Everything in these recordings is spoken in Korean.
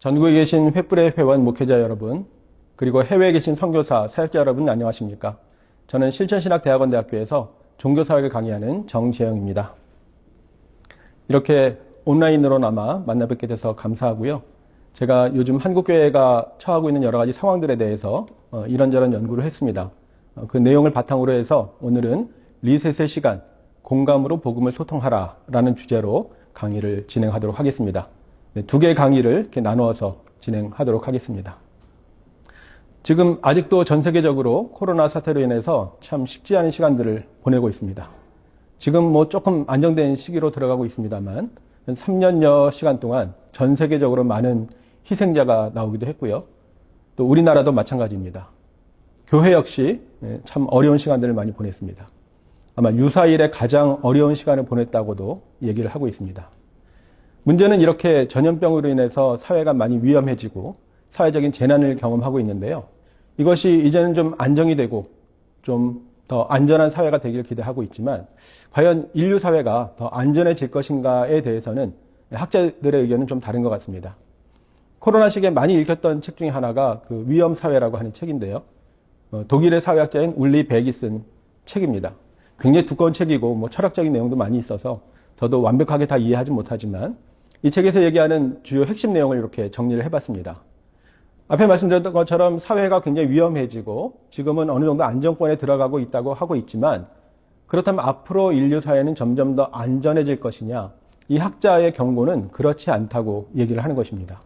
전국에 계신 횃불의 회원 목회자 여러분, 그리고 해외에 계신 선교사, 사역자 여러분 안녕하십니까? 저는 실천신학대학원대학교에서 종교사역을 강의하는 정재영입니다. 이렇게 온라인으로나마 만나 뵙게 돼서 감사하고요. 제가 요즘 한국교회가 처하고 있는 여러 가지 상황들에 대해서 이런저런 연구를 했습니다. 그 내용을 바탕으로 해서 오늘은 리셋의 시간, 공감으로 복음을 소통하라 라는 주제로 강의를 진행하도록 하겠습니다. 두 개의 강의를 이렇게 나누어서 진행하도록 하겠습니다. 지금 아직도 전 세계적으로 코로나 사태로 인해서 참 쉽지 않은 시간들을 보내고 있습니다. 지금 조금 안정된 시기로 들어가고 있습니다만 3년여 시간 동안 전 세계적으로 많은 희생자가 나오기도 했고요. 또 우리나라도 마찬가지입니다. 교회 역시 참 어려운 시간들을 많이 보냈습니다. 아마 유사일에 가장 어려운 시간을 보냈다고도 얘기를 하고 있습니다. 문제는 이렇게 전염병으로 인해서 사회가 많이 위험해지고 사회적인 재난을 경험하고 있는데요. 이것이 이제는 좀 안정이 되고 좀 더 안전한 사회가 되길 기대하고 있지만 과연 인류 사회가 더 안전해질 것인가에 대해서는 학자들의 의견은 좀 다른 것 같습니다. 코로나 시기에 많이 읽혔던 책 중에 하나가 그 위험 사회라고 하는 책인데요. 독일의 사회학자인 울리 백이 쓴 책입니다. 굉장히 두꺼운 책이고 철학적인 내용도 많이 있어서 저도 완벽하게 다 이해하지 못하지만 이 책에서 얘기하는 주요 핵심 내용을 이렇게 정리를 해봤습니다. 앞에 말씀드렸던 것처럼 사회가 굉장히 위험해지고 지금은 어느 정도 안정권에 들어가고 있다고 하고 있지만 그렇다면 앞으로 인류 사회는 점점 더 안전해질 것이냐? 이 학자의 경고는 그렇지 않다고 얘기를 하는 것입니다.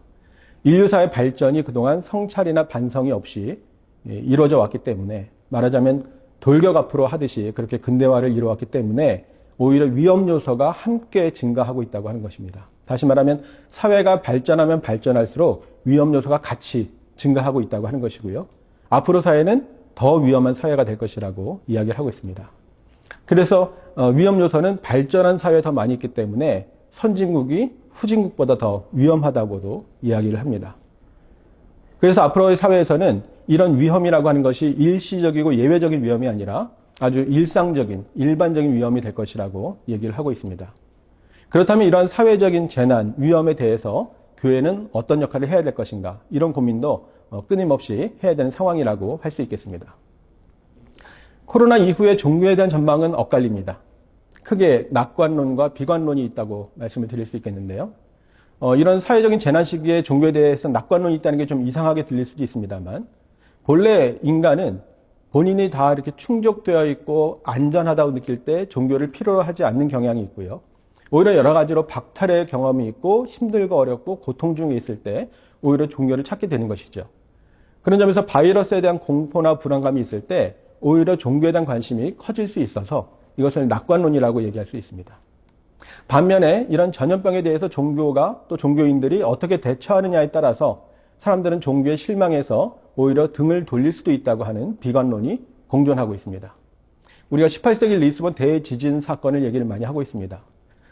인류 사회 발전이 그동안 성찰이나 반성이 없이 이루어져 왔기 때문에 말하자면 돌격 앞으로 하듯이 그렇게 근대화를 이루어왔기 때문에 오히려 위험 요소가 함께 증가하고 있다고 하는 것입니다. 다시 말하면 사회가 발전하면 발전할수록 위험 요소가 같이 증가하고 있다고 하는 것이고요. 앞으로 사회는 더 위험한 사회가 될 것이라고 이야기를 하고 있습니다. 그래서 위험 요소는 발전한 사회에 더 많이 있기 때문에 선진국이 후진국보다 더 위험하다고도 이야기를 합니다. 그래서 앞으로의 사회에서는 이런 위험이라고 하는 것이 일시적이고 예외적인 위험이 아니라 아주 일상적인, 일반적인 위험이 될 것이라고 얘기를 하고 있습니다. 그렇다면 이러한 사회적인 재난, 위험에 대해서 교회는 어떤 역할을 해야 될 것인가, 이런 고민도 끊임없이 해야 되는 상황이라고 할 수 있겠습니다. 코로나 이후에 종교에 대한 전망은 엇갈립니다. 크게 낙관론과 비관론이 있다고 말씀을 드릴 수 있겠는데요. 이런 사회적인 재난 시기에 종교에 대해서 낙관론이 있다는 게 좀 이상하게 들릴 수도 있습니다만 본래 인간은 본인이 다 이렇게 충족되어 있고 안전하다고 느낄 때 종교를 필요로 하지 않는 경향이 있고요. 오히려 여러 가지로 박탈의 경험이 있고 힘들고 어렵고 고통 중에 있을 때 오히려 종교를 찾게 되는 것이죠. 그런 점에서 바이러스에 대한 공포나 불안감이 있을 때 오히려 종교에 대한 관심이 커질 수 있어서 이것을 낙관론이라고 얘기할 수 있습니다. 반면에 이런 전염병에 대해서 종교가 또 종교인들이 어떻게 대처하느냐에 따라서 사람들은 종교에 실망해서 오히려 등을 돌릴 수도 있다고 하는 비관론이 공존하고 있습니다. 우리가 18세기 리스본 대지진 사건을 얘기를 많이 하고 있습니다.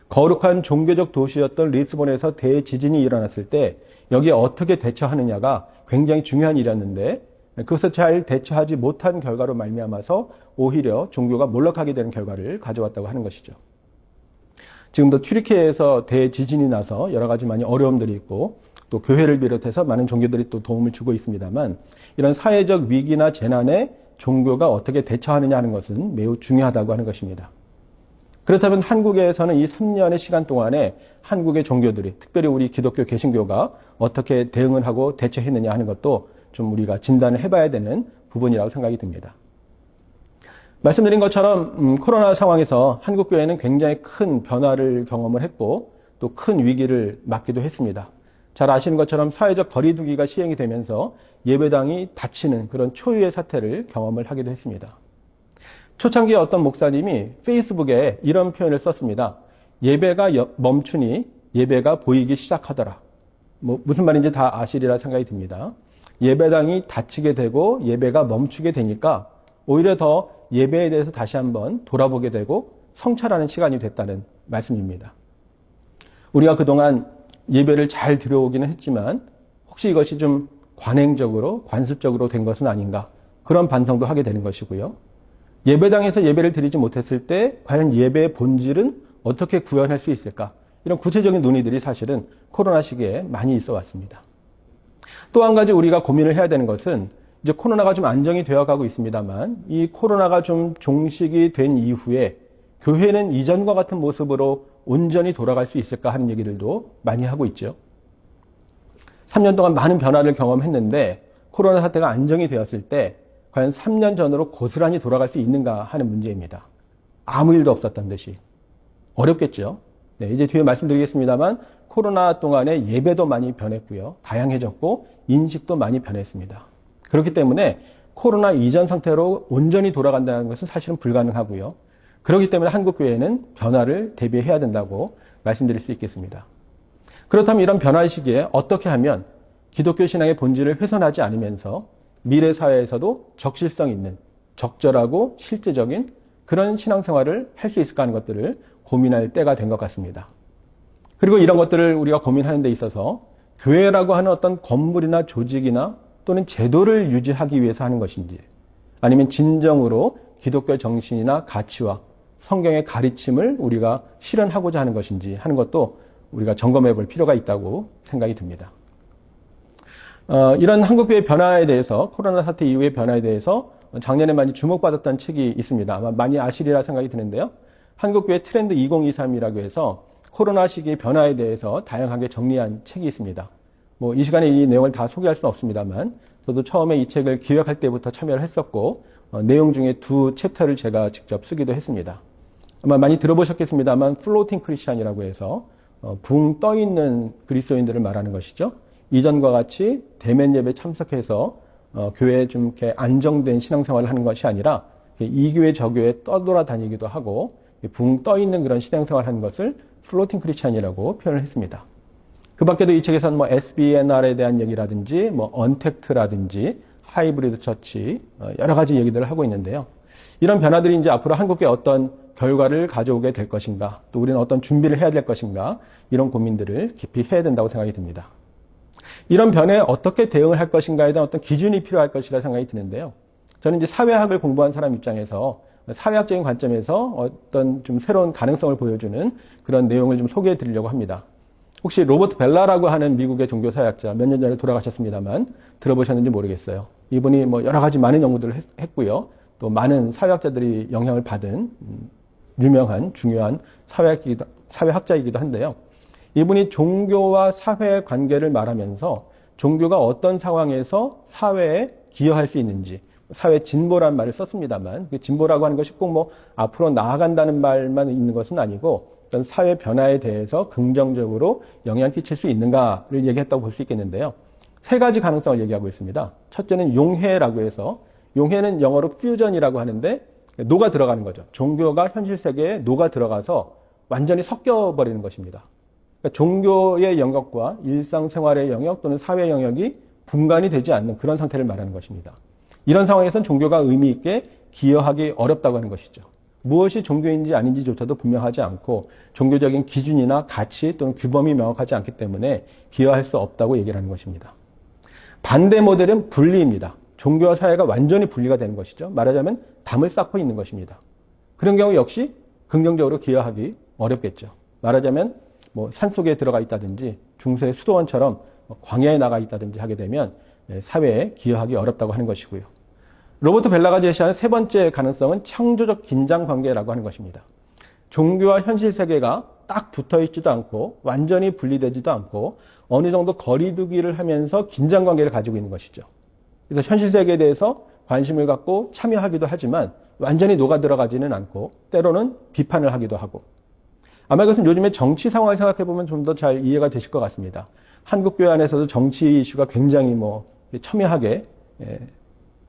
거룩한 종교적 도시였던 리스본에서 대지진이 일어났을 때 여기에 어떻게 대처하느냐가 굉장히 중요한 일이었는데 그것을 잘 대처하지 못한 결과로 말미암아서 오히려 종교가 몰락하게 되는 결과를 가져왔다고 하는 것이죠. 지금도 튀르키예에서 대지진이 나서 여러 가지 많이 어려움들이 있고 또 교회를 비롯해서 많은 종교들이 또 도움을 주고 있습니다만 이런 사회적 위기나 재난에 종교가 어떻게 대처하느냐 하는 것은 매우 중요하다고 하는 것입니다. 그렇다면 한국에서는 이 3년의 시간 동안에 한국의 종교들이 특별히 우리 기독교 개신교가 어떻게 대응을 하고 대처했느냐 하는 것도 좀 우리가 진단을 해봐야 되는 부분이라고 생각이 듭니다. 말씀드린 것처럼 코로나 상황에서 한국교회는 굉장히 큰 변화를 경험을 했고 또 큰 위기를 맞기도 했습니다. 잘 아시는 것처럼 사회적 거리두기가 시행이 되면서 예배당이 닫히는 그런 초유의 사태를 경험을 하기도 했습니다. 초창기에 어떤 목사님이 페이스북에 이런 표현을 썼습니다. 예배가 멈추니 예배가 보이기 시작하더라. 무슨 말인지 다 아시리라 생각이 듭니다. 예배당이 닫히게 되고 예배가 멈추게 되니까 오히려 더 예배에 대해서 다시 한번 돌아보게 되고 성찰하는 시간이 됐다는 말씀입니다. 우리가 그동안 예배를 잘 드려오기는 했지만 혹시 이것이 좀 관행적으로 관습적으로 된 것은 아닌가 그런 반성도 하게 되는 것이고요. 예배당에서 예배를 드리지 못했을 때 과연 예배의 본질은 어떻게 구현할 수 있을까? 이런 구체적인 논의들이 사실은 코로나 시기에 많이 있어 왔습니다. 또 한 가지 우리가 고민을 해야 되는 것은 이제 코로나가 좀 안정이 되어 가고 있습니다만 이 코로나가 좀 종식이 된 이후에 교회는 이전과 같은 모습으로 온전히 돌아갈 수 있을까 하는 얘기들도 많이 하고 있죠. 3년 동안 많은 변화를 경험했는데 코로나 사태가 안정이 되었을 때 과연 3년 전으로 고스란히 돌아갈 수 있는가 하는 문제입니다. 아무 일도 없었던 듯이. 어렵겠죠. 네, 이제 뒤에 말씀드리겠습니다만 코로나 동안에 예배도 많이 변했고요. 다양해졌고 인식도 많이 변했습니다. 그렇기 때문에 코로나 이전 상태로 온전히 돌아간다는 것은 사실은 불가능하고요. 그렇기 때문에 한국교회는 변화를 대비해야 된다고 말씀드릴 수 있겠습니다. 그렇다면 이런 변화 시기에 어떻게 하면 기독교 신앙의 본질을 훼손하지 않으면서 미래 사회에서도 적실성 있는 적절하고 실제적인 그런 신앙생활을 할 수 있을까 하는 것들을 고민할 때가 된 것 같습니다. 그리고 이런 것들을 우리가 고민하는 데 있어서 교회라고 하는 어떤 건물이나 조직이나 또는 제도를 유지하기 위해서 하는 것인지 아니면 진정으로 기독교 정신이나 가치와 성경의 가르침을 우리가 실현하고자 하는 것인지 하는 것도 우리가 점검해 볼 필요가 있다고 생각이 듭니다. 이런 한국교회의 변화에 대해서 코로나 사태 이후의 변화에 대해서 작년에 많이 주목받았던 책이 있습니다. 아마 많이 아시리라 생각이 드는데요. 한국교회 트렌드 2023이라고 해서 코로나 시기의 변화에 대해서 다양하게 정리한 책이 있습니다. 이 시간에 이 내용을 다 소개할 수는 없습니다만 저도 처음에 이 책을 기획할 때부터 참여를 했었고 내용 중에 두 챕터를 제가 직접 쓰기도 했습니다. 아마 많이 들어보셨겠습니다만 플로팅 크리스찬이라고 해서 붕 떠있는 그리스도인들을 말하는 것이죠. 이전과 같이 대면 예배 참석해서 교회에 좀 이렇게 안정된 신앙생활을 하는 것이 아니라 이 교회 저 교회 떠돌아다니기도 하고 붕 떠있는 그런 신앙생활을 하는 것을 플로팅 크리스찬이라고 표현을 했습니다. 그 밖에도 이 책에서는 SBNR에 대한 얘기라든지 언택트라든지 하이브리드 처치 여러 가지 얘기들을 하고 있는데요. 이런 변화들이 이제 앞으로 한국에 어떤 결과를 가져오게 될 것인가, 또 우리는 어떤 준비를 해야 될 것인가, 이런 고민들을 깊이 해야 된다고 생각이 듭니다. 이런 변화에 어떻게 대응을 할 것인가에 대한 어떤 기준이 필요할 것이라 생각이 드는데요. 저는 이제 사회학을 공부한 사람 입장에서 사회학적인 관점에서 어떤 좀 새로운 가능성을 보여주는 그런 내용을 좀 소개해 드리려고 합니다. 혹시 로버트 벨라라고 하는 미국의 종교사회학자, 몇 년 전에 돌아가셨습니다만 들어보셨는지 모르겠어요. 이분이 여러 가지 많은 연구들을 했고요. 또 많은 사회학자들이 영향을 받은 유명한 중요한 사회학자이기도 한데요. 이분이 종교와 사회 관계를 말하면서 종교가 어떤 상황에서 사회에 기여할 수 있는지, 사회 진보란 말을 썼습니다만 그 진보라고 하는 것이 꼭 앞으로 나아간다는 말만 있는 것은 아니고 어떤 사회 변화에 대해서 긍정적으로 영향을 끼칠 수 있는가를 얘기했다고 볼 수 있겠는데요. 세 가지 가능성을 얘기하고 있습니다. 첫째는 용해라고 해서, 용해는 영어로 퓨전이라고 하는데 녹아 들어가는 거죠. 종교가 현실 세계에 녹아 들어가서 완전히 섞여버리는 것입니다. 그러니까 종교의 영역과 일상생활의 영역 또는 사회 영역이 분간이 되지 않는 그런 상태를 말하는 것입니다. 이런 상황에서는 종교가 의미 있게 기여하기 어렵다고 하는 것이죠. 무엇이 종교인지 아닌지조차도 분명하지 않고 종교적인 기준이나 가치 또는 규범이 명확하지 않기 때문에 기여할 수 없다고 얘기를 하는 것입니다. 반대 모델은 분리입니다. 종교와 사회가 완전히 분리가 되는 것이죠. 말하자면 담을 쌓고 있는 것입니다. 그런 경우 역시 긍정적으로 기여하기 어렵겠죠. 말하자면 산속에 들어가 있다든지 중세 수도원처럼 광야에 나가 있다든지 하게 되면 사회에 기여하기 어렵다고 하는 것이고요. 로버트 벨라가 제시하는 세 번째 가능성은 창조적 긴장 관계라고 하는 것입니다. 종교와 현실 세계가 딱 붙어 있지도 않고 완전히 분리되지도 않고 어느 정도 거리두기를 하면서 긴장 관계를 가지고 있는 것이죠. 그래서 현실 세계에 대해서 관심을 갖고 참여하기도 하지만 완전히 녹아 들어가지는 않고 때로는 비판을 하기도 하고, 아마 이것은 요즘의 정치 상황을 생각해 보면 좀 더 잘 이해가 되실 것 같습니다. 한국 교회 안에서도 정치 이슈가 굉장히 첨예하게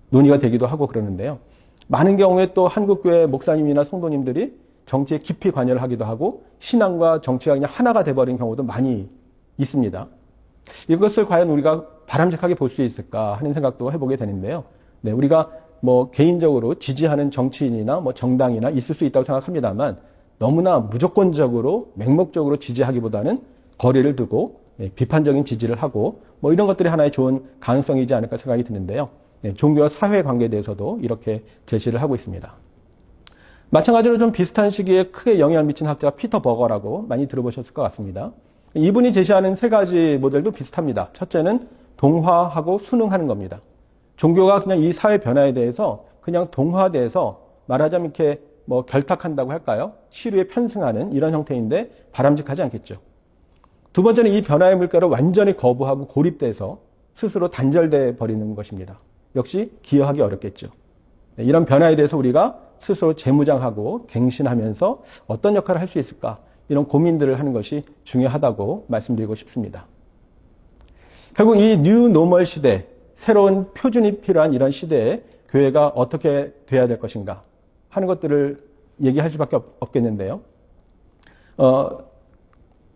논의가 되기도 하고 그러는데요. 많은 경우에 또 한국 교회 목사님이나 성도님들이 정치에 깊이 관여를 하기도 하고 신앙과 정치가 그냥 하나가 돼버린 경우도 많이 있습니다. 이것을 과연 우리가 바람직하게 볼 수 있을까 하는 생각도 해보게 되는데요. 네, 우리가 개인적으로 지지하는 정치인이나 정당이나 있을 수 있다고 생각합니다만 너무나 무조건적으로 맹목적으로 지지하기보다는 거리를 두고 비판적인 지지를 하고 이런 것들이 하나의 좋은 가능성이지 않을까 생각이 드는데요. 네, 종교와 사회 관계에 대해서도 이렇게 제시를 하고 있습니다. 마찬가지로 좀 비슷한 시기에 크게 영향을 미친 학자가 피터 버거라고 많이 들어보셨을 것 같습니다. 이분이 제시하는 세 가지 모델도 비슷합니다. 첫째는 동화하고 순응하는 겁니다. 종교가 그냥 이 사회 변화에 대해서 그냥 동화돼서 말하자면 이렇게 뭐 결탁한다고 할까요? 시류에 편승하는 이런 형태인데 바람직하지 않겠죠. 두 번째는 이 변화의 물결을 완전히 거부하고 고립돼서 스스로 단절돼 버리는 것입니다. 역시 기여하기 어렵겠죠. 이런 변화에 대해서 우리가 스스로 재무장하고 갱신하면서 어떤 역할을 할 수 있을까? 이런 고민들을 하는 것이 중요하다고 말씀드리고 싶습니다. 결국 이 뉴 노멀 시대, 새로운 표준이 필요한 이런 시대에 교회가 어떻게 돼야 될 것인가 하는 것들을 얘기할 수밖에 없겠는데요.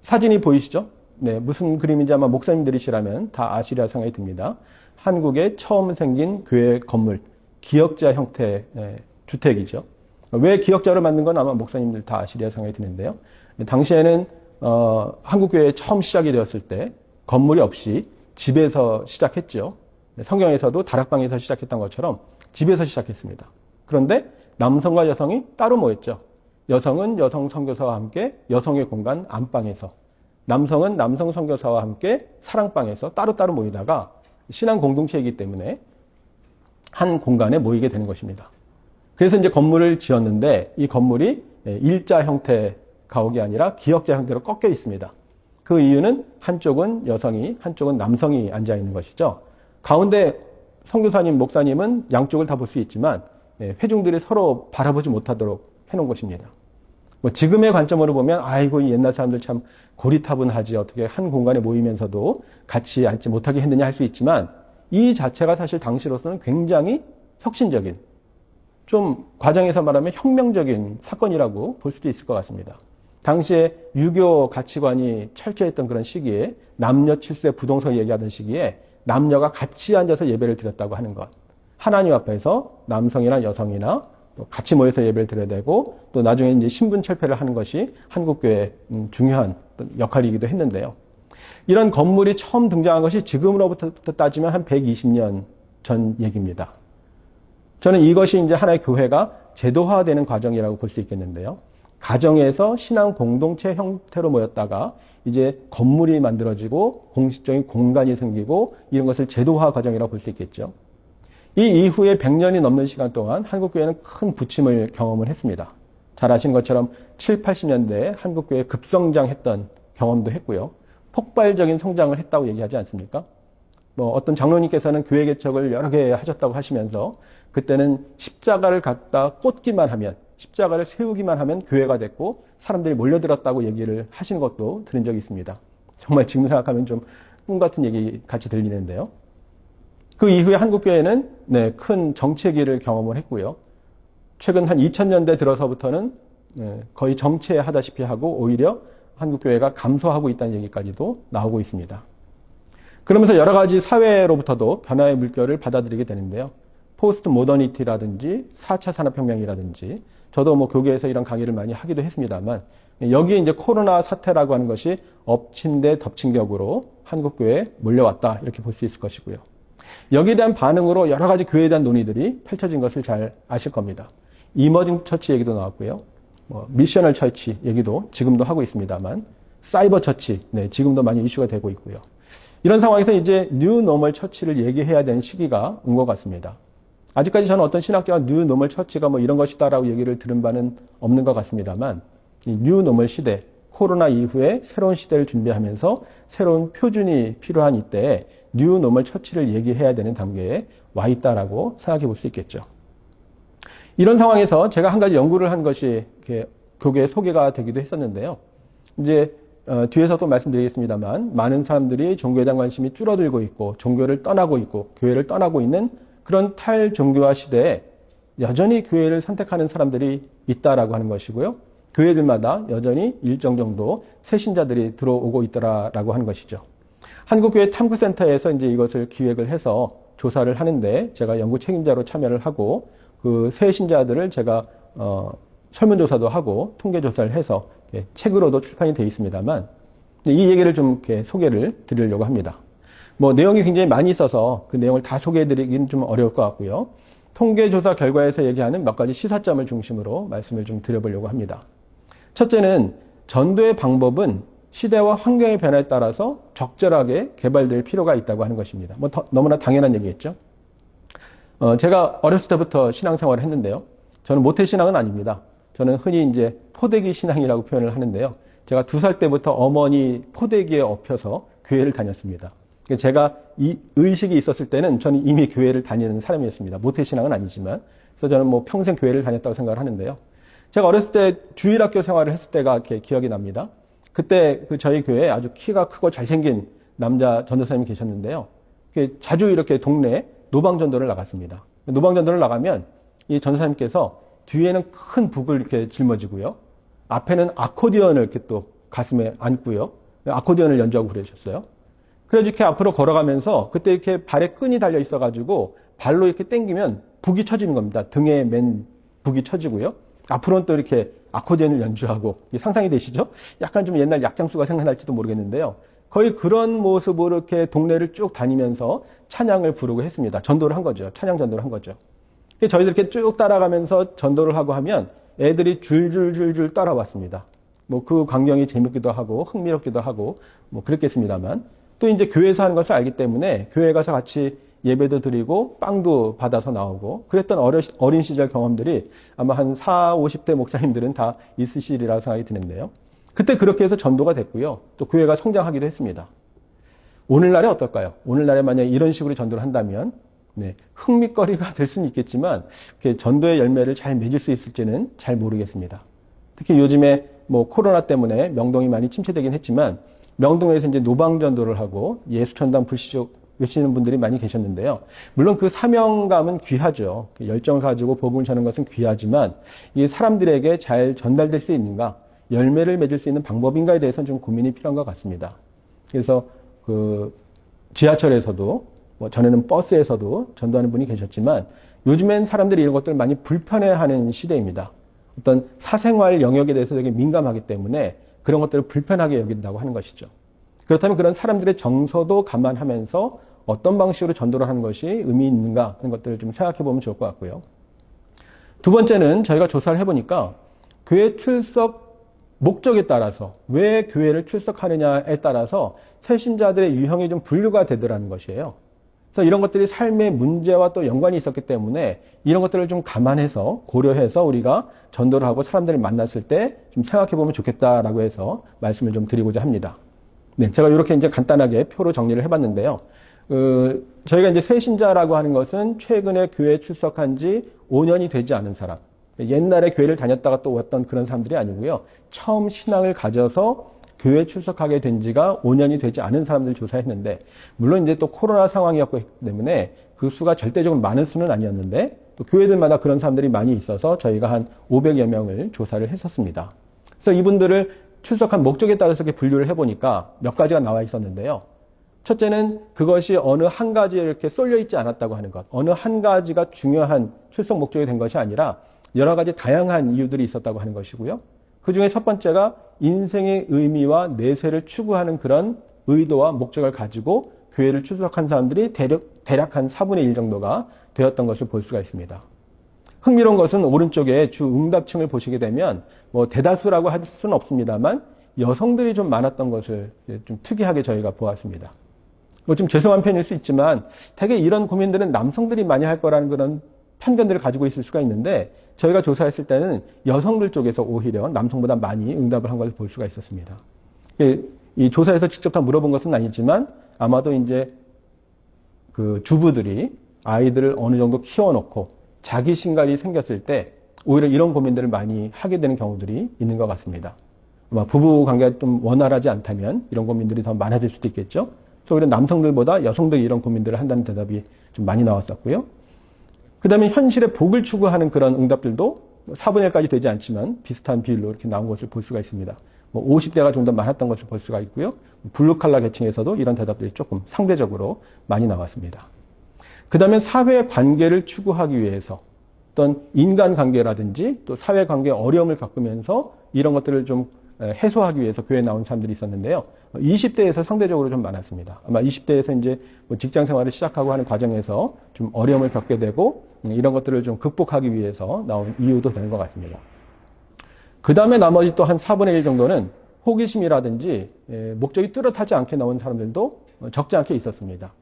사진이 보이시죠? 네, 무슨 그림인지 아마 목사님들이시라면 다 아시리라 생각이 듭니다. 한국에 처음 생긴 교회 건물, 기역자 형태의 주택이죠. 왜 기역자로 만든 건 아마 목사님들 다 아시리라 생각이 드는데요. 당시에는 한국교회 처음 시작이 되었을 때 건물이 없이 집에서 시작했죠. 성경에서도 다락방에서 시작했던 것처럼 집에서 시작했습니다. 그런데 남성과 여성이 따로 모였죠. 여성은 여성 선교사와 함께 여성의 공간 안방에서, 남성은 남성 선교사와 함께 사랑방에서 따로따로 모이다가 신앙 공동체이기 때문에 한 공간에 모이게 되는 것입니다. 그래서 이제 건물을 지었는데 이 건물이 일자 형태 가옥이 아니라 기역자 형태로 꺾여 있습니다. 그 이유는 한쪽은 여성이, 한쪽은 남성이 앉아 있는 것이죠. 가운데 선교사님, 목사님은 양쪽을 다 볼 수 있지만 회중들이 서로 바라보지 못하도록 해놓은 것입니다. 뭐 지금의 관점으로 보면 아이고 이 옛날 사람들 참 고리타분하지 어떻게 한 공간에 모이면서도 같이 앉지 못하게 했느냐 할 수 있지만 이 자체가 사실 당시로서는 굉장히 혁신적인, 좀 과정에서 말하면 혁명적인 사건이라고 볼 수도 있을 것 같습니다. 당시에 유교 가치관이 철저했던 그런 시기에 남녀 칠세 부동성 얘기하던 시기에 남녀가 같이 앉아서 예배를 드렸다고 하는 것. 하나님 앞에서 남성이나 여성이나 같이 모여서 예배를 드려야 되고 또 나중에 이제 신분 철폐를 하는 것이 한국교회의 중요한 역할이기도 했는데요. 이런 건물이 처음 등장한 것이 지금으로부터 따지면 한 120년 전 얘기입니다. 저는 이것이 이제 하나의 교회가 제도화되는 과정이라고 볼 수 있겠는데요. 가정에서 신앙 공동체 형태로 모였다가 이제 건물이 만들어지고 공식적인 공간이 생기고 이런 것을 제도화 과정이라고 볼 수 있겠죠. 이 이후에 100년이 넘는 시간 동안 한국교회는 큰 부침을 경험을 했습니다. 잘 아시는 것처럼 7, 80년대에 한국교회 급성장했던 경험도 했고요. 폭발적인 성장을 했다고 얘기하지 않습니까? 뭐 어떤 장로님께서는 교회 개척을 여러 개 하셨다고 하시면서 그때는 십자가를 갖다 꽂기만 하면, 십자가를 세우기만 하면 교회가 됐고 사람들이 몰려들었다고 얘기를 하시는 것도 들은 적이 있습니다. 정말 지금 생각하면 좀 꿈 같은 얘기 같이 들리는데요. 그 이후에 한국교회는 큰 정체기를 경험을 했고요. 최근 한 2000년대 들어서부터는 거의 정체하다시피 하고 오히려 한국교회가 감소하고 있다는 얘기까지도 나오고 있습니다. 그러면서 여러 가지 사회로부터도 변화의 물결을 받아들이게 되는데요. 포스트 모더니티라든지 4차 산업혁명이라든지 저도 뭐 교계에서 이런 강의를 많이 하기도 했습니다만 여기에 이제 코로나 사태라고 하는 것이 엎친 데 덮친 격으로 한국교회에 몰려왔다 이렇게 볼 수 있을 것이고요. 여기에 대한 반응으로 여러 가지 교회에 대한 논의들이 펼쳐진 것을 잘 아실 겁니다. 이머징 처치 얘기도 나왔고요. 미셔널 처치 얘기도 지금도 하고 있습니다만 사이버 처치 지금도 많이 이슈가 되고 있고요. 이런 상황에서 이제 뉴 노멀 처치를 얘기해야 되는 시기가 온 것 같습니다. 아직까지 저는 어떤 신학자가 뉴 노멀 처치가 뭐 이런 것이다라고 얘기를 들은 바는 없는 것 같습니다만 이 뉴 노멀 시대, 코로나 이후에 새로운 시대를 준비하면서 새로운 표준이 필요한 이때에 뉴 노멀 처치를 얘기해야 되는 단계에 와 있다라고 생각해 볼 수 있겠죠. 이런 상황에서 제가 한 가지 연구를 한 것이 이렇게 교계에 소개가 되기도 했었는데요. 이제 뒤에서도 말씀드리겠습니다만 많은 사람들이 종교에 대한 관심이 줄어들고 있고 종교를 떠나고 있고 교회를 떠나고 있는 그런 탈종교화 시대에 여전히 교회를 선택하는 사람들이 있다라고 하는 것이고요. 교회들마다 여전히 일정 정도 새 신자들이 들어오고 있더라라고 하는 것이죠. 한국교회 탐구센터에서 이제 이것을 기획을 해서 조사를 하는데 제가 연구 책임자로 참여를 하고 그 새 신자들을 제가 설문조사도 하고 통계조사를 해서 책으로도 출판이 되어 있습니다만 이 얘기를 좀 이렇게 소개를 드리려고 합니다. 뭐 내용이 굉장히 많이 있어서 그 내용을 다 소개해드리기는 좀 어려울 것 같고요. 통계조사 결과에서 얘기하는 몇 가지 시사점을 중심으로 말씀을 좀 드려보려고 합니다. 첫째는 전도의 방법은 시대와 환경의 변화에 따라서 적절하게 개발될 필요가 있다고 하는 것입니다. 너무나 당연한 얘기겠죠. 제가 어렸을 때부터 신앙생활을 했는데요. 저는 모태신앙은 아닙니다. 저는 흔히 이제 포대기 신앙이라고 표현을 하는데요. 제가 2살 때부터 어머니 포대기에 업혀서 교회를 다녔습니다. 제가 이 의식이 있었을 때는 저는 이미 교회를 다니는 사람이었습니다. 모태신앙은 아니지만. 그래서 저는 뭐 평생 교회를 다녔다고 생각을 하는데요. 제가 어렸을 때 주일학교 생활을 했을 때가 이렇게 기억이 납니다. 그때 저희 교회에 아주 키가 크고 잘생긴 남자 전도사님이 계셨는데요. 자주 이렇게 동네에 노방전도를 나갔습니다. 노방전도를 나가면 이 전도사님께서 뒤에는 큰 북을 이렇게 짊어지고요. 앞에는 아코디언을 이렇게 또 가슴에 안고요. 아코디언을 연주하고 그러셨어요. 그래서 이렇게 앞으로 걸어가면서 그때 이렇게 발에 끈이 달려 있어가지고 발로 이렇게 당기면 북이 쳐지는 겁니다. 등에 맨 북이 쳐지고요. 앞으로는 또 이렇게 아코디언을 연주하고, 상상이 되시죠? 약간 좀 옛날 약장수가 생각날지도 모르겠는데요. 거의 그런 모습으로 이렇게 동네를 쭉 다니면서 찬양을 부르고 했습니다. 전도를 한 거죠. 찬양 전도를 한 거죠. 저희들 이렇게 쭉 따라가면서 전도를 하고 하면 애들이 줄줄줄줄 따라왔습니다. 뭐 그 광경이 재밌기도 하고 흥미롭기도 하고 뭐 그랬겠습니다만, 또 이제 교회에서 하는 것을 알기 때문에 교회 가서 같이 예배도 드리고 빵도 받아서 나오고 그랬던 어린 시절 경험들이 아마 한 40, 50대 목사님들은 다 있으시리라고 생각이 드는데요. 그때 그렇게 해서 전도가 됐고요. 또 교회가 성장하기도 했습니다. 오늘날에 어떨까요? 오늘날에 만약에 이런 식으로 전도를 한다면 흥미거리가 될 수는 있겠지만 전도의 열매를 잘 맺을 수 있을지는 잘 모르겠습니다. 특히 요즘에 뭐 코로나 때문에 명동이 많이 침체되긴 했지만 명동에서 이제 노방전도를 하고 예수천당 불시족 외치는 분들이 많이 계셨는데요. 물론 그 사명감은 귀하죠. 열정을 가지고 복음을 전하는 것은 귀하지만 이게 사람들에게 잘 전달될 수 있는가, 열매를 맺을 수 있는 방법인가에 대해서는 좀 고민이 필요한 것 같습니다. 그래서 지하철에서도 전에는 버스에서도 전도하는 분이 계셨지만 요즘엔 사람들이 이런 것들을 많이 불편해하는 시대입니다. 어떤 사생활 영역에 대해서 되게 민감하기 때문에 그런 것들을 불편하게 여긴다고 하는 것이죠. 그렇다면 그런 사람들의 정서도 감안하면서 어떤 방식으로 전도를 하는 것이 의미 있는가 하는 것들을 좀 생각해 보면 좋을 것 같고요. 두 번째는 저희가 조사를 해보니까 교회 출석 목적에 따라서 왜 교회를 출석하느냐에 따라서 새신자들의 유형이 좀 분류가 되더라는 것이에요. 그래서 이런 것들이 삶의 문제와 또 연관이 있었기 때문에 이런 것들을 좀 감안해서 고려해서 우리가 전도를 하고 사람들을 만났을 때 좀 생각해 보면 좋겠다라고 해서 말씀을 좀 드리고자 합니다. 제가 이렇게 이제 간단하게 표로 정리를 해봤는데요. 저희가 이제 새신자라고 하는 것은 최근에 교회에 출석한 지 5년이 되지 않은 사람. 옛날에 교회를 다녔다가 또 왔던 그런 사람들이 아니고요. 처음 신앙을 가져서 교회에 출석하게 된 지가 5년이 되지 않은 사람들 조사했는데, 물론 이제 또 코로나 상황이었기 때문에 그 수가 절대적으로 많은 수는 아니었는데, 또 교회들마다 그런 사람들이 많이 있어서 저희가 한 500여 명을 조사를 했었습니다. 그래서 이분들을 출석한 목적에 따라서 이렇게 분류를 해보니까 몇 가지가 나와 있었는데요. 첫째는 그것이 어느 한 가지에 이렇게 쏠려 있지 않았다고 하는 것. 어느 한 가지가 중요한 출석 목적이 된 것이 아니라 여러 가지 다양한 이유들이 있었다고 하는 것이고요. 그 중에 첫 번째가 인생의 의미와 내세를 추구하는 그런 의도와 목적을 가지고 교회를 출석한 사람들이 대략 한 4분의 1 정도가 되었던 것을 볼 수가 있습니다. 흥미로운 것은 오른쪽에 주 응답층을 보시게 되면 뭐 대다수라고 할 수는 없습니다만 여성들이 좀 많았던 것을 좀 특이하게 저희가 보았습니다. 뭐 좀 죄송한 편일 수 있지만 되게 이런 고민들은 남성들이 많이 할 거라는 그런 편견들을 가지고 있을 수가 있는데 저희가 조사했을 때는 여성들 쪽에서 오히려 남성보다 많이 응답을 한 것을 볼 수가 있었습니다. 이 조사에서 직접 다 물어본 것은 아니지만 아마도 이제 그 주부들이 아이들을 어느 정도 키워놓고 자기 신갈이 생겼을 때 오히려 이런 고민들을 많이 하게 되는 경우들이 있는 것 같습니다. 아마 부부 관계가 좀 원활하지 않다면 이런 고민들이 더 많아질 수도 있겠죠. 그래서 오히려 남성들보다 여성들이 이런 고민들을 한다는 대답이 좀 많이 나왔었고요. 그 다음에 현실의 복을 추구하는 그런 응답들도 4분의 1까지 되지 않지만 비슷한 비율로 이렇게 나온 것을 볼 수가 있습니다. 뭐 50대가 좀 더 많았던 것을 볼 수가 있고요. 블루칼라 계층에서도 이런 대답들이 조금 상대적으로 많이 나왔습니다. 그 다음에 사회 관계를 추구하기 위해서 어떤 인간관계라든지 또 사회관계의 어려움을 겪으면서 이런 것들을 좀 해소하기 위해서 교회에 나온 사람들이 있었는데요. 20대에서 상대적으로 좀 많았습니다. 아마 20대에서 이제 뭐 직장 생활을 시작하고 하는 과정에서 좀 어려움을 겪게 되고 이런 것들을 좀 극복하기 위해서 나온 이유도 되는 것 같습니다. 그 다음에 나머지 또 한 4분의 1 정도는 호기심이라든지 목적이 뚜렷하지 않게 나온 사람들도 적지 않게 있었습니다.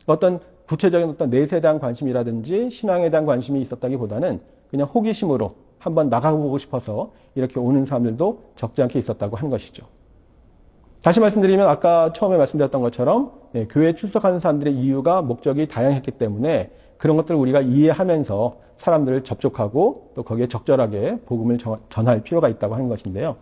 어떤 구체적인 어떤 내세에 대한 관심이라든지 신앙에 대한 관심이 있었다기보다는 그냥 호기심으로 한번 나가보고 싶어서 이렇게 오는 사람들도 적지 않게 있었다고 하는 것이죠. 다시 말씀드리면 아까 처음에 말씀드렸던 것처럼 교회에 출석하는 사람들의 이유가 목적이 다양했기 때문에 그런 것들을 우리가 이해하면서 사람들을 접촉하고 또 거기에 적절하게 복음을 전할 필요가 있다고 하는 것인데요.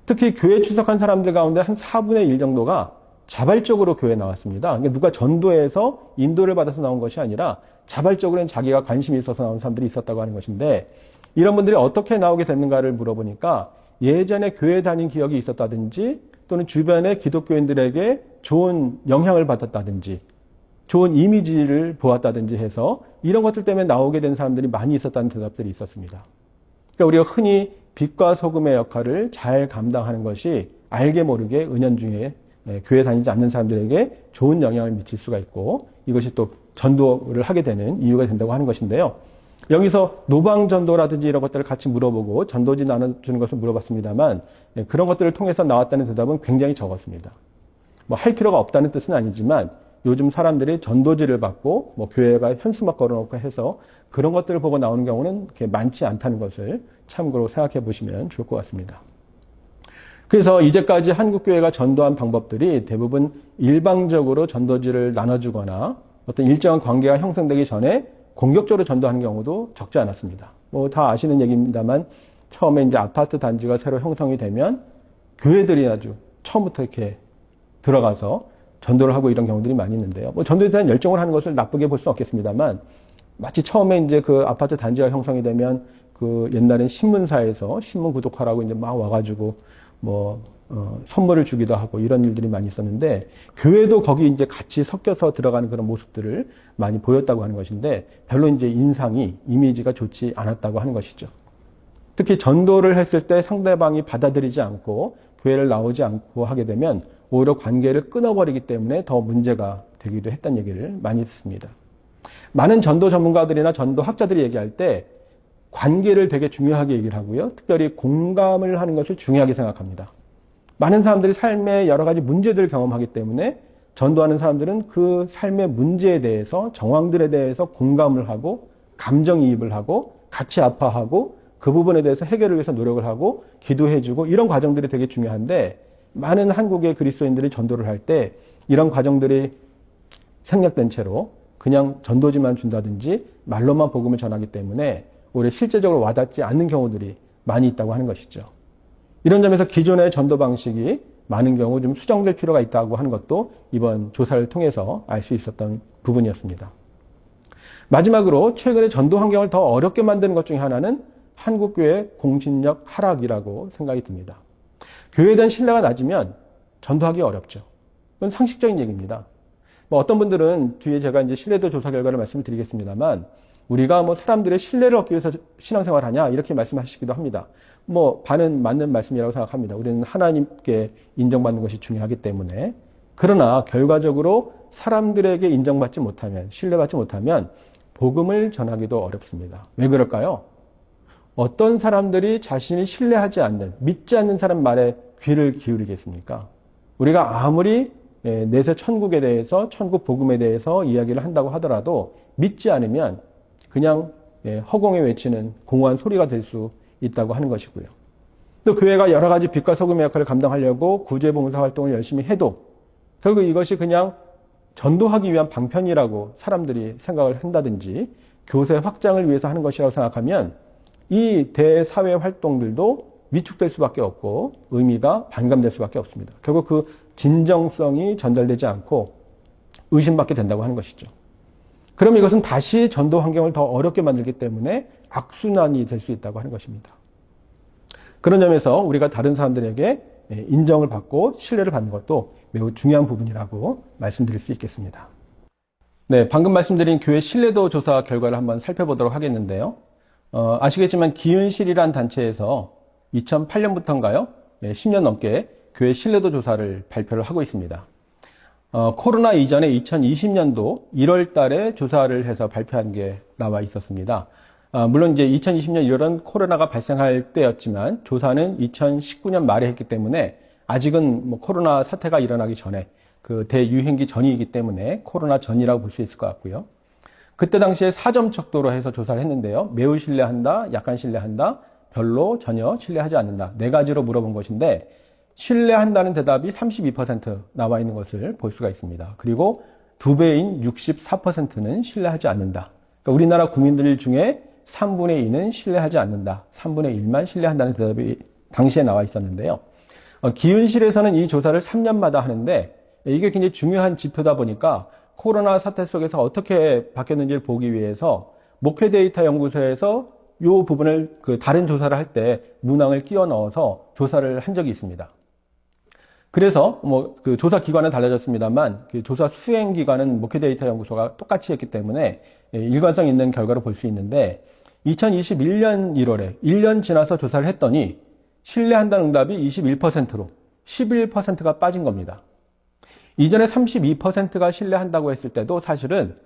특히 교회에 출석한 사람들 가운데 한 4분의 1 정도가 자발적으로 교회에 나왔습니다. 그러니까 누가 전도해서 인도를 받아서 나온 것이 아니라 자발적으로는 자기가 관심이 있어서 나온 사람들이 있었다고 하는 것인데 이런 분들이 어떻게 나오게 됐는가를 물어보니까 예전에 교회 다닌 기억이 있었다든지 또는 주변의 기독교인들에게 좋은 영향을 받았다든지 좋은 이미지를 보았다든지 해서 이런 것들 때문에 나오게 된 사람들이 많이 있었다는 대답들이 있었습니다. 그러니까 우리가 흔히 빛과 소금의 역할을 잘 감당하는 것이 알게 모르게 은연중에 교회 다니지 않는 사람들에게 좋은 영향을 미칠 수가 있고 이것이 또 전도를 하게 되는 이유가 된다고 하는 것인데요. 여기서 노방전도라든지 이런 것들을 같이 물어보고 전도지 나눠주는 것을 물어봤습니다만 그런 것들을 통해서 나왔다는 대답은 굉장히 적었습니다. 뭐 할 필요가 없다는 뜻은 아니지만 요즘 사람들이 전도지를 받고 뭐 교회가 현수막 걸어놓고 해서 그런 것들을 보고 나오는 경우는 그렇게 많지 않다는 것을 참고로 생각해 보시면 좋을 것 같습니다. 그래서 이제까지 한국교회가 전도한 방법들이 대부분 일방적으로 전도지를 나눠주거나 어떤 일정한 관계가 형성되기 전에 공격적으로 전도하는 경우도 적지 않았습니다. 뭐 다 아시는 얘기입니다만 처음에 이제 아파트 단지가 새로 형성이 되면 교회들이 아주 처음부터 이렇게 들어가서 전도를 하고 이런 경우들이 많이 있는데요. 뭐 전도에 대한 열정을 하는 것을 나쁘게 볼 수는 없겠습니다만 마치 처음에 이제 그 아파트 단지가 형성이 되면 그 옛날엔 신문사에서 신문 구독하라고 이제 막 와가지고 선물을 주기도 하고 이런 일들이 많이 있었는데 교회도 거기 이제 같이 섞여서 들어가는 그런 모습들을 많이 보였다고 하는 것인데 별로 이제 이미지가 좋지 않았다고 하는 것이죠. 특히 전도를 했을 때 상대방이 받아들이지 않고 교회를 나오지 않고 하게 되면 오히려 관계를 끊어버리기 때문에 더 문제가 되기도 했다는 얘기를 많이 듣습니다. 많은 전도 전문가들이나 전도 학자들이 얘기할 때 관계를 되게 중요하게 얘기를 하고요. 특별히 공감을 하는 것을 중요하게 생각합니다. 많은 사람들이 삶에 여러 가지 문제들을 경험하기 때문에 전도하는 사람들은 그 삶의 문제에 대해서 정황들에 대해서 공감을 하고 감정이입을 하고 같이 아파하고 그 부분에 대해서 해결을 위해서 노력을 하고 기도해주고 이런 과정들이 되게 중요한데 많은 한국의 그리스도인들이 전도를 할 때 이런 과정들이 생략된 채로 그냥 전도지만 준다든지 말로만 복음을 전하기 때문에 오히려 실제적으로 와닿지 않는 경우들이 많이 있다고 하는 것이죠. 이런 점에서 기존의 전도 방식이 많은 경우 좀 수정될 필요가 있다고 하는 것도 이번 조사를 통해서 알 수 있었던 부분이었습니다. 마지막으로 최근에 전도 환경을 더 어렵게 만드는 것 중에 하나는 한국교회 공신력 하락이라고 생각이 듭니다. 교회에 대한 신뢰가 낮으면 전도하기 어렵죠. 그건 상식적인 얘기입니다. 어떤 분들은 뒤에 제가 이제 신뢰도 조사 결과를 말씀을 드리겠습니다만 우리가 사람들의 신뢰를 얻기 위해서 신앙생활을 하냐 이렇게 말씀하시기도 합니다. 반은 맞는 말씀이라고 생각합니다. 우리는 하나님께 인정받는 것이 중요하기 때문에. 그러나 결과적으로 사람들에게 인정받지 못하면 신뢰받지 못하면 복음을 전하기도 어렵습니다. 왜 그럴까요? 어떤 사람들이 자신이 신뢰하지 않는 믿지 않는 사람 말에 귀를 기울이겠습니까? 우리가 아무리 내세 천국에 대해서 천국 복음에 대해서 이야기를 한다고 하더라도 믿지 않으면 그냥 허공에 외치는 공허한 소리가 될 수 있다고 하는 것이고요. 또 교회가 여러 가지 빛과 소금의 역할을 감당하려고 구제봉사 활동을 열심히 해도 결국 이것이 그냥 전도하기 위한 방편이라고 사람들이 생각을 한다든지 교세 확장을 위해서 하는 것이라고 생각하면 이 대사회 활동들도 위축될 수밖에 없고 의미가 반감될 수밖에 없습니다. 결국 그 진정성이 전달되지 않고 의심받게 된다고 하는 것이죠. 그럼 이것은 다시 전도 환경을 더 어렵게 만들기 때문에 악순환이 될 수 있다고 하는 것입니다. 그런 점에서 우리가 다른 사람들에게 인정을 받고 신뢰를 받는 것도 매우 중요한 부분이라고 말씀드릴 수 있겠습니다. 네, 방금 말씀드린 교회 신뢰도 조사 결과를 한번 살펴보도록 하겠는데요. 아시겠지만 기윤실이라는 단체에서 2008년부터인가요? 10년 넘게 교회 신뢰도 조사를 발표를 하고 있습니다. 코로나 이전에 2020년도 1월 달에 조사를 해서 발표한 게 나와 있었습니다. 물론 이제 2020년 1월은 코로나가 발생할 때였지만 조사는 2019년 말에 했기 때문에 아직은 뭐 코로나 사태가 일어나기 전에 그 대유행기 전이기 때문에 코로나 전이라고 볼 수 있을 것 같고요. 그때 당시에 4점 척도로 해서 조사를 했는데요. 매우 신뢰한다, 약간 신뢰한다, 별로, 전혀 신뢰하지 않는다. 네 가지로 물어본 것인데 신뢰한다는 대답이 32% 나와 있는 것을 볼 수가 있습니다. 그리고 2배인 64%는 신뢰하지 않는다. 그러니까 우리나라 국민들 중에 3분의 2는 신뢰하지 않는다. 3분의 1만 신뢰한다는 대답이 당시에 나와 있었는데요. 기은실에서는 이 조사를 3년마다 하는데 이게 굉장히 중요한 지표다 보니까 코로나 사태 속에서 어떻게 바뀌었는지를 보기 위해서 목회 데이터 연구소에서 이 부분을 다른 조사를 할 때 문항을 끼워 넣어서 조사를 한 적이 있습니다. 그래서 그 조사 기관은 달라졌습니다만 그 조사 수행 기관은 목회 데이터 연구소가 똑같이 했기 때문에 일관성 있는 결과를 볼 수 있는데 2021년 1월에 1년 지나서 조사를 했더니 신뢰한다는 응답이 21%로 11%가 빠진 겁니다. 이전에 32%가 신뢰한다고 했을 때도 사실은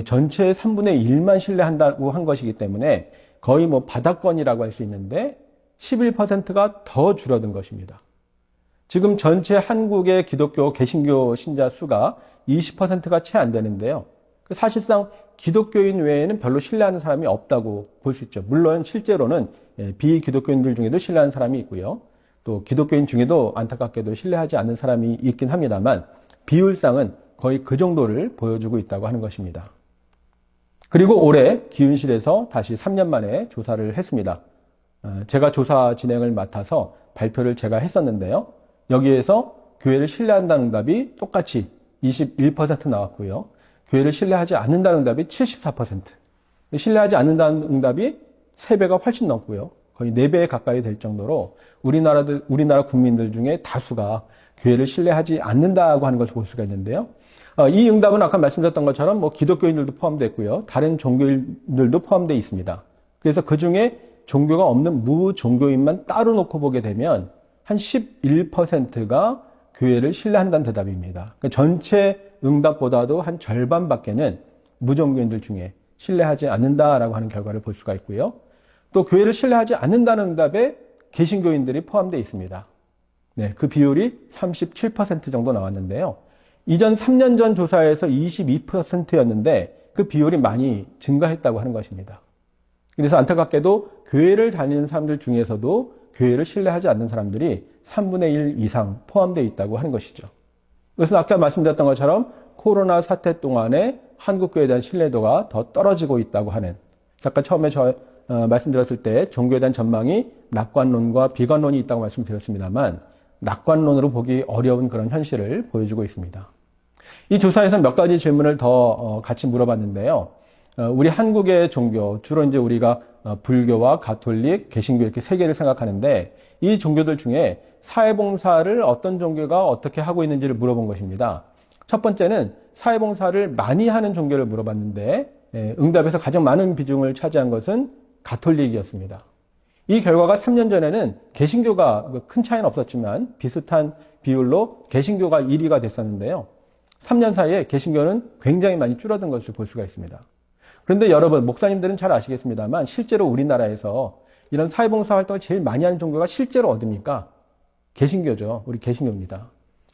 전체의 3분의 1만 신뢰한다고 한 것이기 때문에 거의 뭐 바닥권이라고 할 수 있는데 11%가 더 줄어든 것입니다. 지금 전체 한국의 기독교 개신교 신자 수가 20%가 채 안 되는데요. 사실상 기독교인 외에는 별로 신뢰하는 사람이 없다고 볼 수 있죠. 물론 실제로는 비기독교인들 중에도 신뢰하는 사람이 있고요. 또 기독교인 중에도 안타깝게도 신뢰하지 않는 사람이 있긴 합니다만 비율상은 거의 그 정도를 보여주고 있다고 하는 것입니다. 그리고 올해 기은실에서 다시 3년 만에 조사를 했습니다. 제가 조사 진행을 맡아서 발표를 제가 했었는데요. 여기에서 교회를 신뢰한다는 응답이 똑같이 21% 나왔고요. 교회를 신뢰하지 않는다는 응답이 74%. 신뢰하지 않는다는 응답이 3배가 훨씬 넘고요. 거의 4배 가까이 될 정도로 우리나라 국민들 중에 다수가 교회를 신뢰하지 않는다고 하는 것을 볼 수가 있는데요. 이 응답은 아까 말씀드렸던 것처럼 뭐 기독교인들도 포함됐고요. 다른 종교인들도 포함되어 있습니다. 그래서 그 중에 종교가 없는 무종교인만 따로 놓고 보게 되면 한 11%가 교회를 신뢰한다는 대답입니다. 그러니까 전체 응답보다도 한 절반밖에는 무종교인들 중에 신뢰하지 않는다라고 하는 결과를 볼 수가 있고요. 또 교회를 신뢰하지 않는다는 응답에 개신교인들이 포함되어 있습니다. 네, 그 비율이 37% 정도 나왔는데요. 이전 3년 전 조사에서 22%였는데 그 비율이 많이 증가했다고 하는 것입니다. 그래서 안타깝게도 교회를 다니는 사람들 중에서도 교회를 신뢰하지 않는 사람들이 3분의 1 이상 포함되어 있다고 하는 것이죠. 그래서 아까 말씀드렸던 것처럼 코로나 사태 동안에 한국교회에 대한 신뢰도가 더 떨어지고 있다고 하는, 아까 처음에 말씀드렸을 때 종교에 대한 전망이 낙관론과 비관론이 있다고 말씀드렸습니다만 낙관론으로 보기 어려운 그런 현실을 보여주고 있습니다. 이 조사에서 몇 가지 질문을 더 같이 물어봤는데요. 우리 한국의 종교, 주로 이제 우리가 불교와 가톨릭, 개신교 이렇게 세 개를 생각하는데 이 종교들 중에 사회봉사를 어떤 종교가 어떻게 하고 있는지를 물어본 것입니다. 첫 번째는 사회봉사를 많이 하는 종교를 물어봤는데 응답에서 가장 많은 비중을 차지한 것은 가톨릭이었습니다. 이 결과가 3년 전에는 개신교가 큰 차이는 없었지만 비슷한 비율로 개신교가 1위가 됐었는데요. 3년 사이에 개신교는 굉장히 많이 줄어든 것을 볼 수가 있습니다. 그런데 여러분, 목사님들은 잘 아시겠습니다만 실제로 우리나라에서 이런 사회봉사 활동을 제일 많이 하는 종교가 실제로 어디입니까? 개신교죠. 우리 개신교입니다.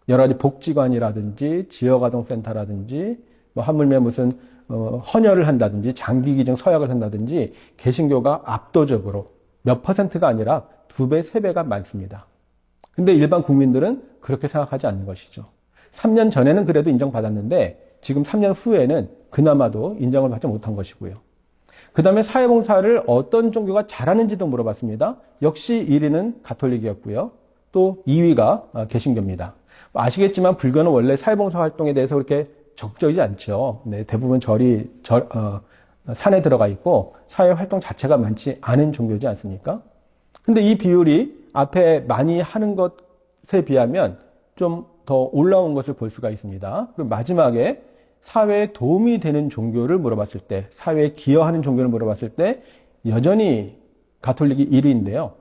여러 가지 복지관이라든지 지역아동센터라든지 뭐 하물며 무슨 헌혈을 한다든지 장기기증 서약을 한다든지 개신교가 압도적으로 몇 퍼센트가 아니라 2배, 3배가 많습니다. 근데 일반 국민들은 그렇게 생각하지 않는 것이죠. 3년 전에는 그래도 인정받았는데 지금 3년 후에는 그나마도 인정을 받지 못한 것이고요. 그 다음에 사회봉사를 어떤 종교가 잘하는지도 물어봤습니다. 역시 1위는 가톨릭이었고요. 또 2위가 개신교입니다. 아시겠지만 불교는 원래 사회봉사 활동에 대해서 그렇게 적극적이지 않죠. 네, 대부분 산에 들어가 있고 사회활동 자체가 많지 않은 종교지 않습니까? 근데 이 비율이 앞에 많이 하는 것에 비하면 좀 더 올라온 것을 볼 수가 있습니다. 그리고 마지막에 사회에 도움이 되는 종교를 물어봤을 때, 사회에 기여하는 종교를 물어봤을 때 여전히 가톨릭이 1위인데요.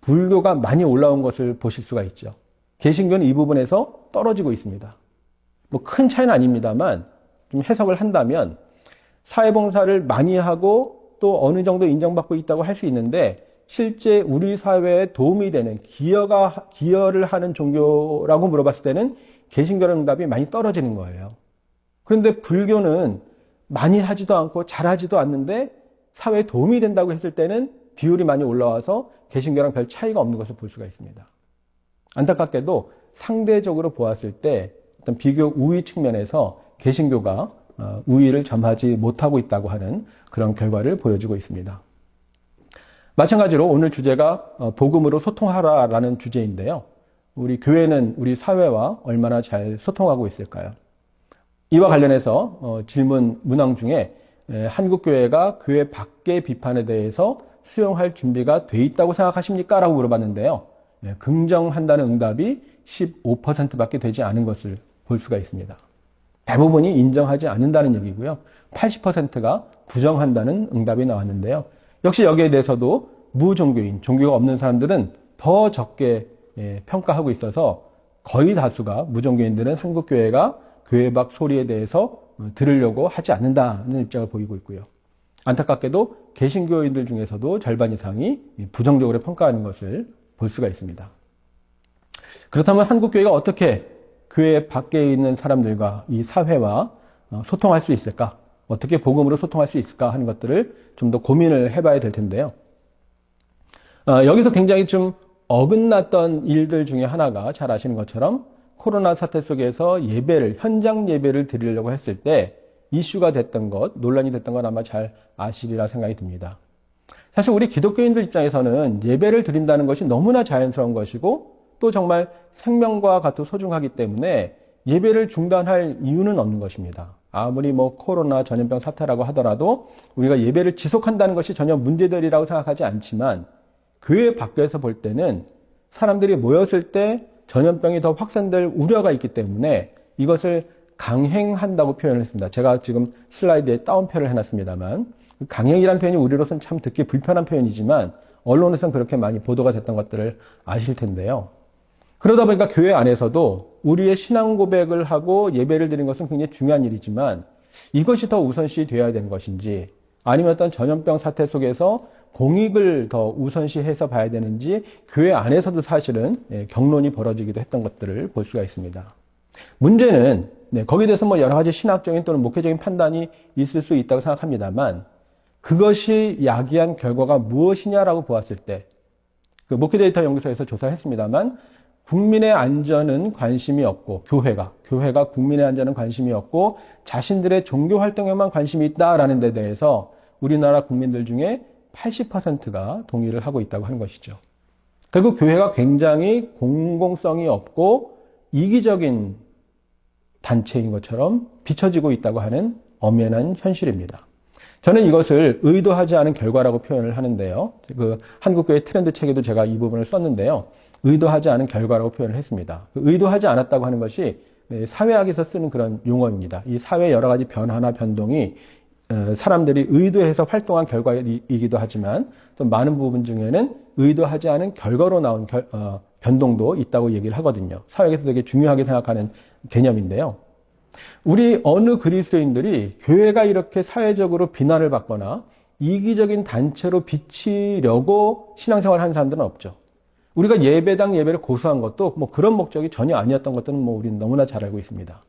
불교가 많이 올라온 것을 보실 수가 있죠. 개신교는 이 부분에서 떨어지고 있습니다. 뭐 큰 차이는 아닙니다만 좀 해석을 한다면 사회봉사를 많이 하고 또 어느 정도 인정받고 있다고 할 수 있는데 실제 우리 사회에 도움이 되는 기여를 하는 종교라고 물어봤을 때는 개신교라는 응답이 많이 떨어지는 거예요. 그런데 불교는 많이 하지도 않고 잘하지도 않는데 사회에 도움이 된다고 했을 때는 비율이 많이 올라와서 개신교랑 별 차이가 없는 것을 볼 수가 있습니다. 안타깝게도 상대적으로 보았을 때 어떤 비교 우위 측면에서 개신교가 우위를 점하지 못하고 있다고 하는 그런 결과를 보여주고 있습니다. 마찬가지로 오늘 주제가 복음으로 소통하라라는 주제인데요. 우리 교회는 우리 사회와 얼마나 잘 소통하고 있을까요? 이와 관련해서 질문 문항 중에 한국교회가 교회 밖의 비판에 대해서 수용할 준비가 돼 있다고 생각하십니까? 라고 물어봤는데요. 긍정한다는 응답이 15%밖에 되지 않은 것을 볼 수가 있습니다. 대부분이 인정하지 않는다는 얘기고요. 80%가 부정한다는 응답이 나왔는데요. 역시 여기에 대해서도 무종교인, 종교가 없는 사람들은 더 적게 평가하고 있어서 거의 다수가 무종교인들은 한국교회가 교회 밖 소리에 대해서 들으려고 하지 않는다는 입장을 보이고 있고요. 안타깝게도 개신교인들 중에서도 절반 이상이 부정적으로 평가하는 것을 볼 수가 있습니다. 그렇다면 한국교회가 어떻게 교회 밖에 있는 사람들과 이 사회와 소통할 수 있을까? 어떻게 복음으로 소통할 수 있을까 하는 것들을 좀 더 고민을 해봐야 될 텐데요. 여기서 굉장히 좀 어긋났던 일들 중에 하나가 잘 아시는 것처럼 코로나 사태 속에서 현장 예배를 드리려고 했을 때 이슈가 됐던 것, 논란이 됐던 건 아마 잘 아시리라 생각이 듭니다. 사실 우리 기독교인들 입장에서는 예배를 드린다는 것이 너무나 자연스러운 것이고 또 정말 생명과 같은 소중하기 때문에 예배를 중단할 이유는 없는 것입니다. 아무리 코로나 전염병 사태라고 하더라도 우리가 예배를 지속한다는 것이 전혀 문제되리라고 생각하지 않지만 교회 밖에서 볼 때는 사람들이 모였을 때 전염병이 더 확산될 우려가 있기 때문에 이것을 강행한다고 표현을 했습니다. 제가 지금 슬라이드에 따옴표를 해놨습니다만 강행이라는 표현이 우리로서는 참 듣기 불편한 표현이지만 언론에서는 그렇게 많이 보도가 됐던 것들을 아실 텐데요. 그러다 보니까 교회 안에서도 우리의 신앙 고백을 하고 예배를 드리는 것은 굉장히 중요한 일이지만 이것이 더 우선시 되어야 되는 것인지 아니면 어떤 전염병 사태 속에서 공익을 더 우선시해서 봐야 되는지 교회 안에서도 사실은 격론이 벌어지기도 했던 것들을 볼 수가 있습니다. 문제는 거기에 대해서 여러 가지 신학적인 또는 목회적인 판단이 있을 수 있다고 생각합니다만 그것이 야기한 결과가 무엇이냐라고 보았을 때 그 목회 데이터 연구소에서 조사를 했습니다만 국민의 안전은 관심이 없고 교회가 국민의 안전은 관심이 없고 자신들의 종교 활동에만 관심이 있다라는 데 대해서 우리나라 국민들 중에 80%가 동의를 하고 있다고 하는 것이죠. 결국 교회가 굉장히 공공성이 없고 이기적인 단체인 것처럼 비춰지고 있다고 하는 엄연한 현실입니다. 저는 이것을 의도하지 않은 결과라고 표현을 하는데요. 그 한국교회 트렌드 책에도 제가 이 부분을 썼는데요. 의도하지 않은 결과라고 표현을 했습니다. 의도하지 않았다고 하는 것이 사회학에서 쓰는 그런 용어입니다. 이 사회 여러 가지 변화나 변동이 사람들이 의도해서 활동한 결과이기도 하지만 또 많은 부분 중에는 의도하지 않은 결과로 나온 변동도 있다고 얘기를 하거든요. 사회학에서 되게 중요하게 생각하는 개념인데요. 우리 어느 그리스도인들이 교회가 이렇게 사회적으로 비난을 받거나 이기적인 단체로 비치려고 신앙생활을 하는 사람들은 없죠. 우리가 예배당 예배를 고수한 것도 그런 목적이 전혀 아니었던 것들은 우리는 너무나 잘 알고 있습니다.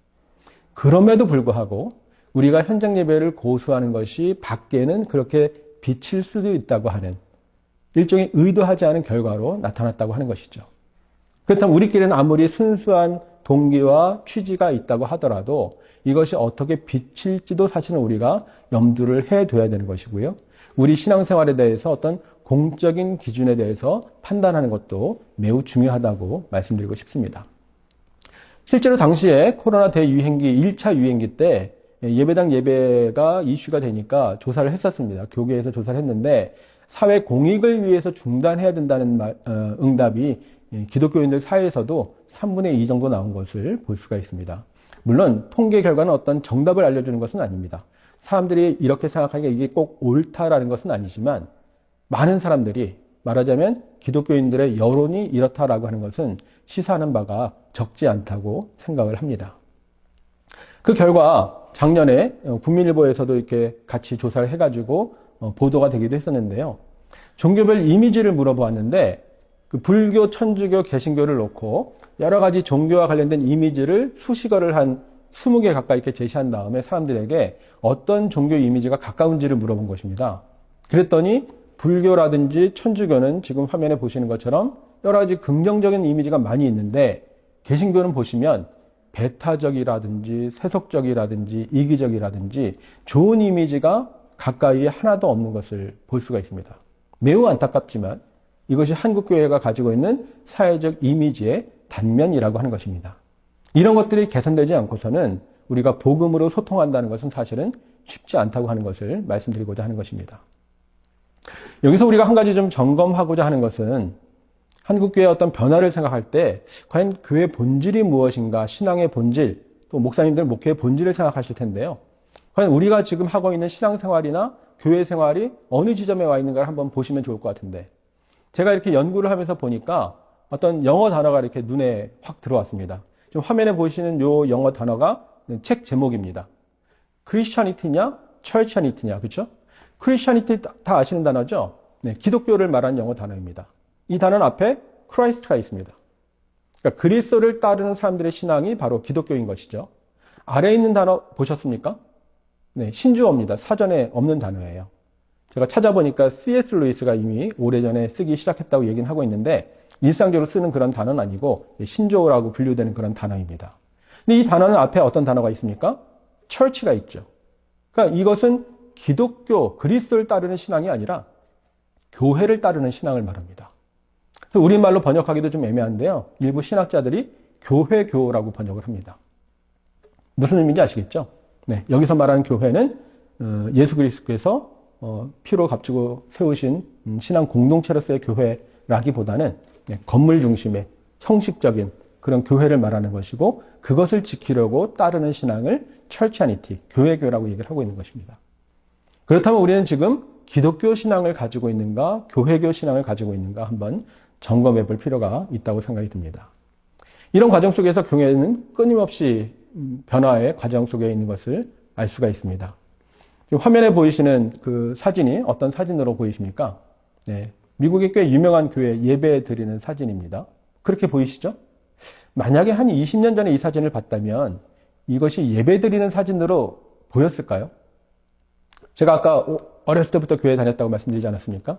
그럼에도 불구하고 우리가 현장 예배를 고수하는 것이 밖에는 그렇게 비칠 수도 있다고 하는 일종의 의도하지 않은 결과로 나타났다고 하는 것이죠. 그렇다면 우리끼리는 아무리 순수한 동기와 취지가 있다고 하더라도 이것이 어떻게 비칠지도 사실은 우리가 염두를 해둬야 되는 것이고요. 우리 신앙생활에 대해서 어떤 공적인 기준에 대해서 판단하는 것도 매우 중요하다고 말씀드리고 싶습니다. 실제로 당시에 코로나 대유행기 1차 유행기 때 예배당 예배가 이슈가 되니까 조사를 했었습니다. 교계에서 조사를 했는데 사회 공익을 위해서 중단해야 된다는 응답이 기독교인들 사이에서도 3분의 2 정도 나온 것을 볼 수가 있습니다. 물론 통계 결과는 어떤 정답을 알려주는 것은 아닙니다. 사람들이 이렇게 생각하기가 이게 꼭 옳다라는 것은 아니지만 많은 사람들이 말하자면 기독교인들의 여론이 이렇다라고 하는 것은 시사하는 바가 적지 않다고 생각을 합니다. 그 결과 작년에 국민일보에서도 이렇게 같이 조사를 해가지고 보도가 되기도 했었는데요. 종교별 이미지를 물어보았는데 그 불교, 천주교, 개신교를 놓고 여러 가지 종교와 관련된 이미지를 수식어를 한 20개 가까이 이렇게 제시한 다음에 사람들에게 어떤 종교 이미지가 가까운지를 물어본 것입니다. 그랬더니 불교라든지 천주교는 지금 화면에 보시는 것처럼 여러 가지 긍정적인 이미지가 많이 있는데 개신교는 보시면 배타적이라든지 세속적이라든지 이기적이라든지 좋은 이미지가 가까이 하나도 없는 것을 볼 수가 있습니다. 매우 안타깝지만 이것이 한국교회가 가지고 있는 사회적 이미지의 단면이라고 하는 것입니다. 이런 것들이 개선되지 않고서는 우리가 복음으로 소통한다는 것은 사실은 쉽지 않다고 하는 것을 말씀드리고자 하는 것입니다. 여기서 우리가 한 가지 좀 점검하고자 하는 것은 한국교회의 어떤 변화를 생각할 때 과연 교회의 본질이 무엇인가, 신앙의 본질, 또 목사님들 목회의 본질을 생각하실 텐데요. 과연 우리가 지금 하고 있는 신앙생활이나 교회 생활이 어느 지점에 와 있는가를 한번 보시면 좋을 것 같은데 제가 이렇게 연구를 하면서 보니까 어떤 영어 단어가 이렇게 눈에 확 들어왔습니다. 지금 화면에 보시는 요 영어 단어가 책 제목입니다. 크리스천이티냐, 철천이티냐, 그렇죠? 크리스천이티 다 아시는 단어죠? 네, 기독교를 말하는 영어 단어입니다. 이 단어는 앞에 크라이스트가 있습니다. 그러니까 그리스도를 따르는 사람들의 신앙이 바로 기독교인 것이죠. 아래에 있는 단어 보셨습니까? 네, 신주어입니다. 사전에 없는 단어예요. 제가 찾아보니까 C.S. 루이스가 이미 오래전에 쓰기 시작했다고 얘기는 하고 있는데 일상적으로 쓰는 그런 단어는 아니고 신조어라고 분류되는 그런 단어입니다. 근데 이 단어는 앞에 어떤 단어가 있습니까? church가 있죠. 그러니까 이것은 기독교, 그리스도를 따르는 신앙이 아니라 교회를 따르는 신앙을 말합니다. 그래서 우리말로 번역하기도 좀 애매한데요. 일부 신학자들이 교회교라고 번역을 합니다. 무슨 의미인지 아시겠죠? 네, 여기서 말하는 교회는 예수 그리스도께서 피로 값주고 세우신 신앙 공동체로서의 교회라기보다는 건물 중심의 형식적인 그런 교회를 말하는 것이고 그것을 지키려고 따르는 신앙을 철치아니티, 교회교라고 얘기를 하고 있는 것입니다. 그렇다면 우리는 지금 기독교 신앙을 가지고 있는가, 교회교 신앙을 가지고 있는가 한번 점검해 볼 필요가 있다고 생각이 듭니다. 이런 과정 속에서 교회는 끊임없이 변화의 과정 속에 있는 것을 알 수가 있습니다. 지금 화면에 보이시는 그 사진이 어떤 사진으로 보이십니까? 네, 미국의 꽤 유명한 교회 예배 드리는 사진입니다. 그렇게 보이시죠? 만약에 한 20년 전에 이 사진을 봤다면 이것이 예배 드리는 사진으로 보였을까요? 제가 아까 어렸을 때부터 교회 다녔다고 말씀드리지 않았습니까?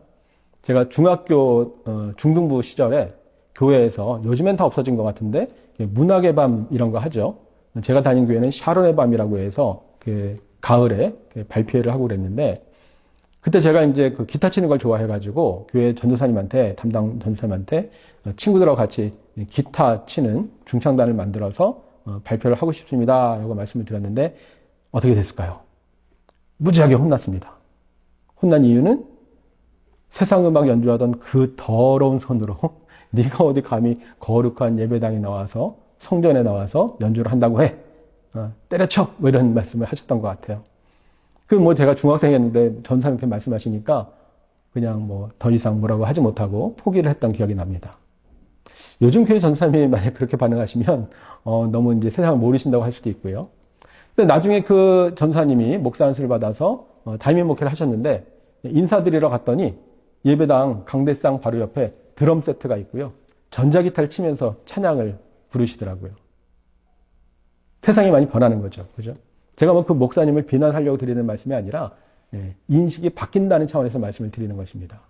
제가 중학교 중등부 시절에 교회에서 요즘엔 다 없어진 것 같은데 문학의 밤 이런 거 하죠. 제가 다닌 교회는 샤론의 밤이라고 해서 가을에 발표회를 하고 그랬는데 그때 제가 이제 그 기타 치는 걸 좋아해가지고 교회 전도사님한테 담당 전도사님한테 친구들하고 같이 기타 치는 중창단을 만들어서 발표를 하고 싶습니다라고 말씀을 드렸는데 어떻게 됐을까요? 무지하게 혼났습니다. 혼난 이유는 세상 음악 연주하던 그 더러운 손으로 네가 어디 감히 거룩한 예배당에 나와서 성전에 나와서 연주를 한다고 해. 때려쳐! 뭐 이런 말씀을 하셨던 것 같아요. 제가 중학생이었는데 전사님께 말씀하시니까 그냥 더 이상 뭐라고 하지 못하고 포기를 했던 기억이 납니다. 요즘 교회 전사님이 만약 그렇게 반응하시면 너무 이제 세상을 모르신다고 할 수도 있고요. 근데 나중에 그 전사님이 목사 안수를 받아서 담임 목회를 하셨는데 인사드리러 갔더니 예배당 강대상 바로 옆에 드럼 세트가 있고요. 전자기타를 치면서 찬양을 부르시더라고요. 세상이 많이 변하는 거죠. 그죠? 제가 그 목사님을 비난하려고 드리는 말씀이 아니라 인식이 바뀐다는 차원에서 말씀을 드리는 것입니다.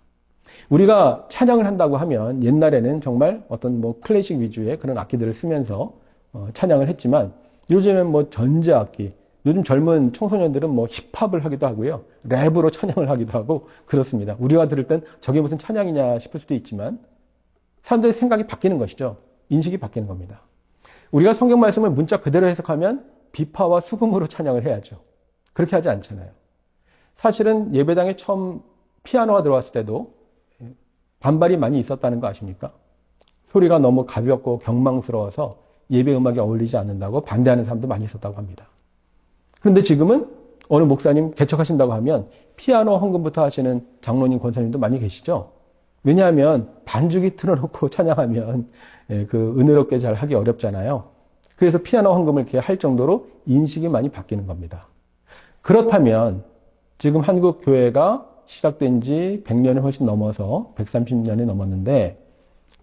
우리가 찬양을 한다고 하면 옛날에는 정말 어떤 클래식 위주의 그런 악기들을 쓰면서 찬양을 했지만 요즘은 전자악기, 요즘 젊은 청소년들은 힙합을 하기도 하고요. 랩으로 찬양을 하기도 하고 그렇습니다. 우리가 들을 땐 저게 무슨 찬양이냐 싶을 수도 있지만 사람들의 생각이 바뀌는 것이죠. 인식이 바뀌는 겁니다. 우리가 성경 말씀을 문자 그대로 해석하면 비파와 수금으로 찬양을 해야죠. 그렇게 하지 않잖아요. 사실은 예배당에 처음 피아노가 들어왔을 때도 반발이 많이 있었다는 거 아십니까? 소리가 너무 가볍고 경망스러워서 예배 음악에 어울리지 않는다고 반대하는 사람도 많이 있었다고 합니다. 그런데 지금은 어느 목사님 개척하신다고 하면 피아노 헌금부터 하시는 장로님, 권사님도 많이 계시죠? 왜냐하면 반주기 틀어놓고 찬양하면 그 은혜롭게 잘 하기 어렵잖아요. 그래서 피아노 헌금을 이렇게 할 정도로 인식이 많이 바뀌는 겁니다. 그렇다면 지금 한국 교회가 시작된 지 100년이 훨씬 넘어서 130년이 넘었는데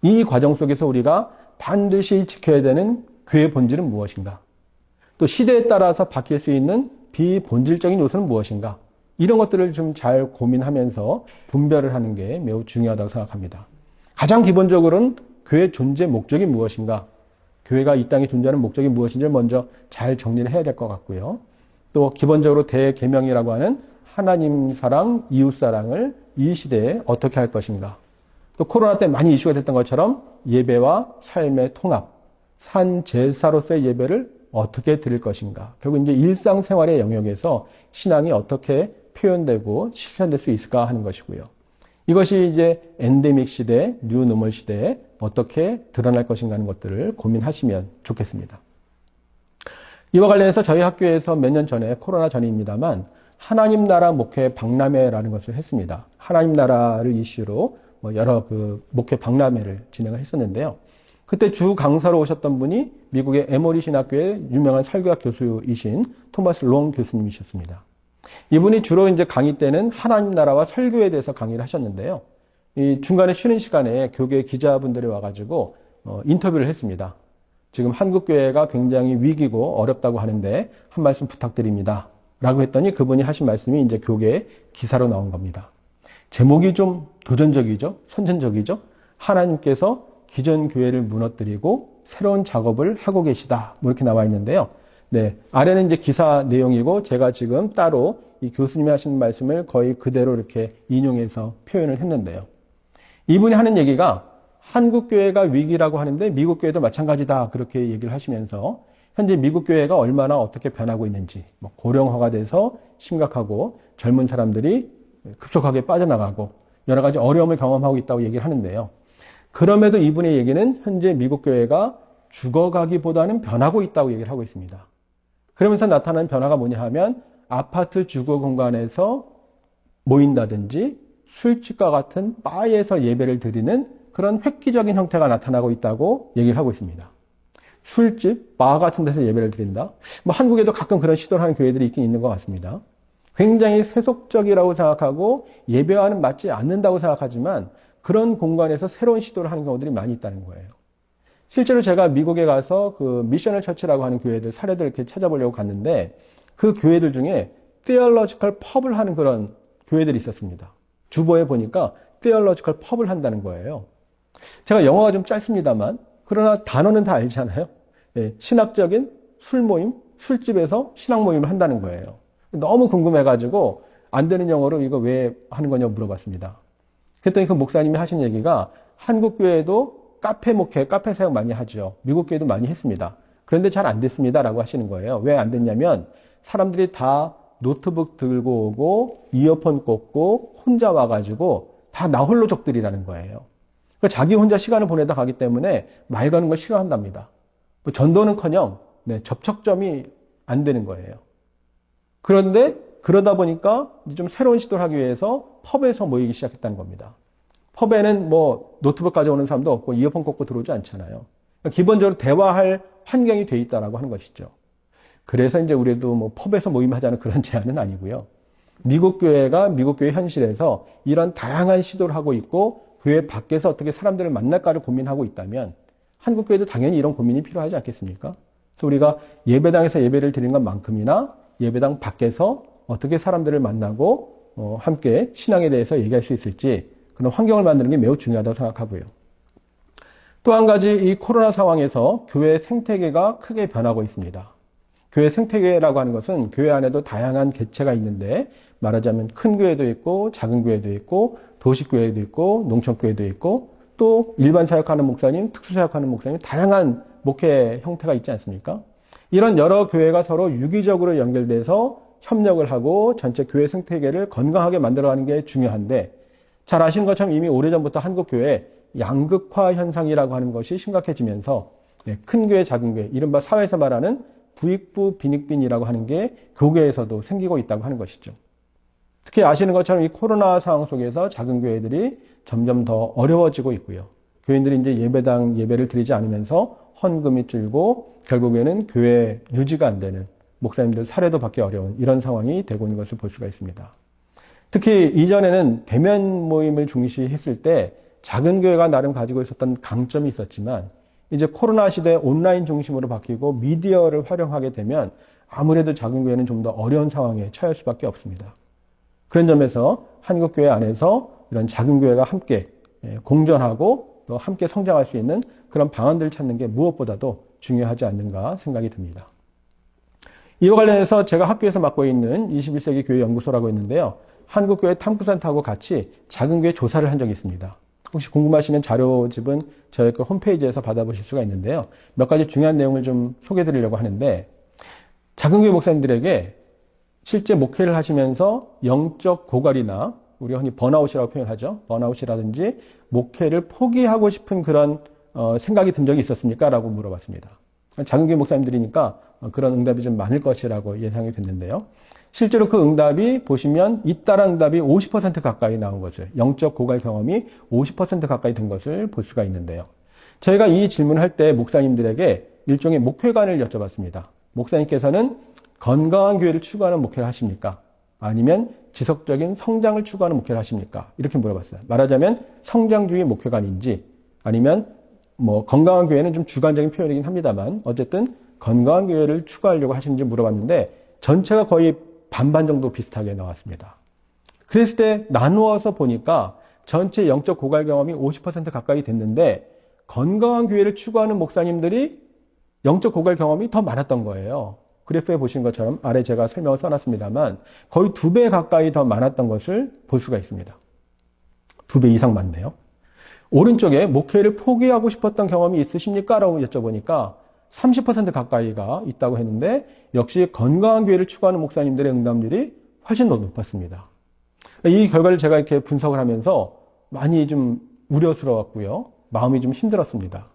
이 과정 속에서 우리가 반드시 지켜야 되는 교회의 본질은 무엇인가? 또 시대에 따라서 바뀔 수 있는 비본질적인 요소는 무엇인가? 이런 것들을 좀 잘 고민하면서 분별을 하는 게 매우 중요하다고 생각합니다. 가장 기본적으로는 교회 존재 목적이 무엇인가? 교회가 이 땅에 존재하는 목적이 무엇인지를 먼저 잘 정리를 해야 될 것 같고요. 또 기본적으로 대계명이라고 하는 하나님 사랑, 이웃 사랑을 이 시대에 어떻게 할 것인가? 또 코로나 때 많이 이슈가 됐던 것처럼 예배와 삶의 통합, 산 제사로서의 예배를 어떻게 드릴 것인가? 결국 이제 일상생활의 영역에서 신앙이 어떻게 표현되고 실현될 수 있을까 하는 것이고요. 이것이 이제 엔데믹 시대, 뉴노멀 시대에 어떻게 드러날 것인가 하는 것들을 고민하시면 좋겠습니다. 이와 관련해서 저희 학교에서 몇 년 전에, 코로나 전입니다만, 하나님 나라 목회 박람회라는 것을 했습니다. 하나님 나라를 이슈로 여러 목회 박람회를 진행을 했었는데요. 그때 주 강사로 오셨던 분이 미국의 에모리 신학교의 유명한 설교학 교수이신 토마스 롱 교수님이셨습니다. 이분이 주로 이제 강의 때는 하나님 나라와 설교에 대해서 강의를 하셨는데요. 이 중간에 쉬는 시간에 교계 기자분들이 와가지고 인터뷰를 했습니다. 지금 한국교회가 굉장히 위기고 어렵다고 하는데 한 말씀 부탁드립니다. 라고 했더니 그분이 하신 말씀이 이제 교계 기사로 나온 겁니다. 제목이 좀 도전적이죠? 선전적이죠? 하나님께서 기존 교회를 무너뜨리고 새로운 작업을 하고 계시다. 뭐 이렇게 나와 있는데요. 네. 아래는 이제 기사 내용이고 제가 지금 따로 이 교수님이 하신 말씀을 거의 그대로 이렇게 인용해서 표현을 했는데요. 이분이 하는 얘기가 한국 교회가 위기라고 하는데 미국 교회도 마찬가지다. 그렇게 얘기를 하시면서 현재 미국 교회가 얼마나 어떻게 변하고 있는지, 고령화가 돼서 심각하고 젊은 사람들이 급속하게 빠져나가고 여러 가지 어려움을 경험하고 있다고 얘기를 하는데요. 그럼에도 이분의 얘기는 현재 미국 교회가 죽어가기보다는 변하고 있다고 얘기를 하고 있습니다. 그러면서 나타나는 변화가 뭐냐 하면 아파트 주거 공간에서 모인다든지 술집과 같은 바에서 예배를 드리는 그런 획기적인 형태가 나타나고 있다고 얘기를 하고 있습니다. 술집, 바 같은 데서 예배를 드린다. 한국에도 가끔 그런 시도를 하는 교회들이 있긴 있는 것 같습니다. 굉장히 세속적이라고 생각하고 예배와는 맞지 않는다고 생각하지만 그런 공간에서 새로운 시도를 하는 경우들이 많이 있다는 거예요. 실제로 제가 미국에 가서 그 미셔널 처치라고 하는 교회들 사례들을 이렇게 찾아보려고 갔는데 그 교회들 중에 theological pub을 하는 그런 교회들이 있었습니다. 주보에 보니까 theological pub을 한다는 거예요. 제가 영어가 좀 짧습니다만 그러나 단어는 다 알잖아요. 네, 신학적인 술 모임, 술집에서 신학 모임을 한다는 거예요. 너무 궁금해가지고 안 되는 영어로 이거 왜 하는 거냐고 물어봤습니다. 그랬더니 그 목사님이 하신 얘기가 한국 교회도 카페 목회, 카페 사역 많이 하죠. 미국 교회도 많이 했습니다. 그런데 잘 안 됐습니다. 라고 하시는 거예요. 왜 안 됐냐면 사람들이 다 노트북 들고 오고 이어폰 꽂고 혼자 와가지고 다 나홀로족들이라는 거예요. 그러니까 자기 혼자 시간을 보내다 가기 때문에 말 거는 걸 싫어한답니다. 전도는커녕 접촉점이 안 되는 거예요. 그런데 그러다 보니까 좀 새로운 시도를 하기 위해서 펍에서 모이기 시작했다는 겁니다. 펍에는 노트북 가져오는 사람도 없고 이어폰 꽂고 들어오지 않잖아요. 그러니까 기본적으로 대화할 환경이 돼 있다라고 하는 것이죠. 그래서 이제 우리도 펍에서 모임하자는 그런 제안은 아니고요. 미국 교회가 미국 교회 현실에서 이런 다양한 시도를 하고 있고 교회 밖에서 어떻게 사람들을 만날까를 고민하고 있다면 한국 교회도 당연히 이런 고민이 필요하지 않겠습니까? 그래서 우리가 예배당에서 예배를 드리는 것만큼이나 예배당 밖에서 어떻게 사람들을 만나고 함께 신앙에 대해서 얘기할 수 있을지 그런 환경을 만드는 게 매우 중요하다고 생각하고요. 또 한 가지 이 코로나 상황에서 교회 생태계가 크게 변하고 있습니다. 교회 생태계라고 하는 것은 교회 안에도 다양한 개체가 있는데 말하자면 큰 교회도 있고 작은 교회도 있고 도시교회도 있고 농촌교회도 있고 또 일반 사역하는 목사님, 특수사역하는 목사님 다양한 목회 형태가 있지 않습니까? 이런 여러 교회가 서로 유기적으로 연결돼서 협력을 하고 전체 교회 생태계를 건강하게 만들어가는 게 중요한데 잘 아시는 것처럼 이미 오래전부터 한국 교회 양극화 현상이라고 하는 것이 심각해지면서 큰 교회, 작은 교회, 이른바 사회에서 말하는 부익부 빈익빈이라고 하는 게 교계에서도 생기고 있다고 하는 것이죠. 특히 아시는 것처럼 이 코로나 상황 속에서 작은 교회들이 점점 더 어려워지고 있고요. 교인들이 이제 예배당 예배를 드리지 않으면서 헌금이 줄고 결국에는 교회 유지가 안 되는 목사님들 사례도 받기 어려운 이런 상황이 되고 있는 것을 볼 수가 있습니다. 특히 이전에는 대면 모임을 중시했을 때 작은 교회가 나름 가지고 있었던 강점이 있었지만 이제 코로나 시대 온라인 중심으로 바뀌고 미디어를 활용하게 되면 아무래도 작은 교회는 좀 더 어려운 상황에 처할 수밖에 없습니다. 그런 점에서 한국교회 안에서 이런 작은 교회가 함께 공존하고 또 함께 성장할 수 있는 그런 방안들을 찾는 게 무엇보다도 중요하지 않는가 생각이 듭니다. 이와 관련해서 제가 학교에서 맡고 있는 21세기 교회 연구소라고 있는데요. 한국교회 탐구센터하고 같이 작은 교회 조사를 한 적이 있습니다. 혹시 궁금하시면 자료집은 저희 그 홈페이지에서 받아보실 수가 있는데요. 몇 가지 중요한 내용을 좀 소개해 드리려고 하는데, 작은 교회 목사님들에게 실제 목회를 하시면서 영적 고갈이나 우리가 흔히 번아웃이라고 표현하죠. 번아웃이라든지 목회를 포기하고 싶은 그런 생각이 든 적이 있었습니까? 라고 물어봤습니다. 작은 교회 목사님들이니까 그런 응답이 좀 많을 것이라고 예상이 됐는데요. 실제로 그 응답이 보시면 잇따른 응답이 50% 가까이 나온 것을, 영적 고갈 경험이 50% 가까이 된 것을 볼 수가 있는데요. 저희가 이 질문을 할 때 목사님들에게 일종의 목회관을 여쭤봤습니다. 목사님께서는 건강한 교회를 추구하는 목회를 하십니까? 아니면 지속적인 성장을 추구하는 목회를 하십니까? 이렇게 물어봤어요. 말하자면 성장주의 목회관인지, 아니면 건강한 교회는 좀 주관적인 표현이긴 합니다만 어쨌든 건강한 교회를 추구하려고 하시는지 물어봤는데 전체가 거의 반반 정도 비슷하게 나왔습니다. 그랬을 때 나누어서 보니까 전체 영적 고갈 경험이 50% 가까이 됐는데 건강한 교회를 추구하는 목사님들이 영적 고갈 경험이 더 많았던 거예요. 그래프에 보신 것처럼 아래 제가 설명을 써놨습니다만 거의 2배 가까이 더 많았던 것을 볼 수가 있습니다. 2배 이상 많네요. 오른쪽에 목회를 포기하고 싶었던 경험이 있으십니까? 라고 여쭤보니까 30% 가까이가 있다고 했는데 역시 건강한 교회를 추구하는 목사님들의 응답률이 훨씬 더 높았습니다. 이 결과를 제가 이렇게 분석을 하면서 많이 좀 우려스러웠고요. 마음이 좀 힘들었습니다.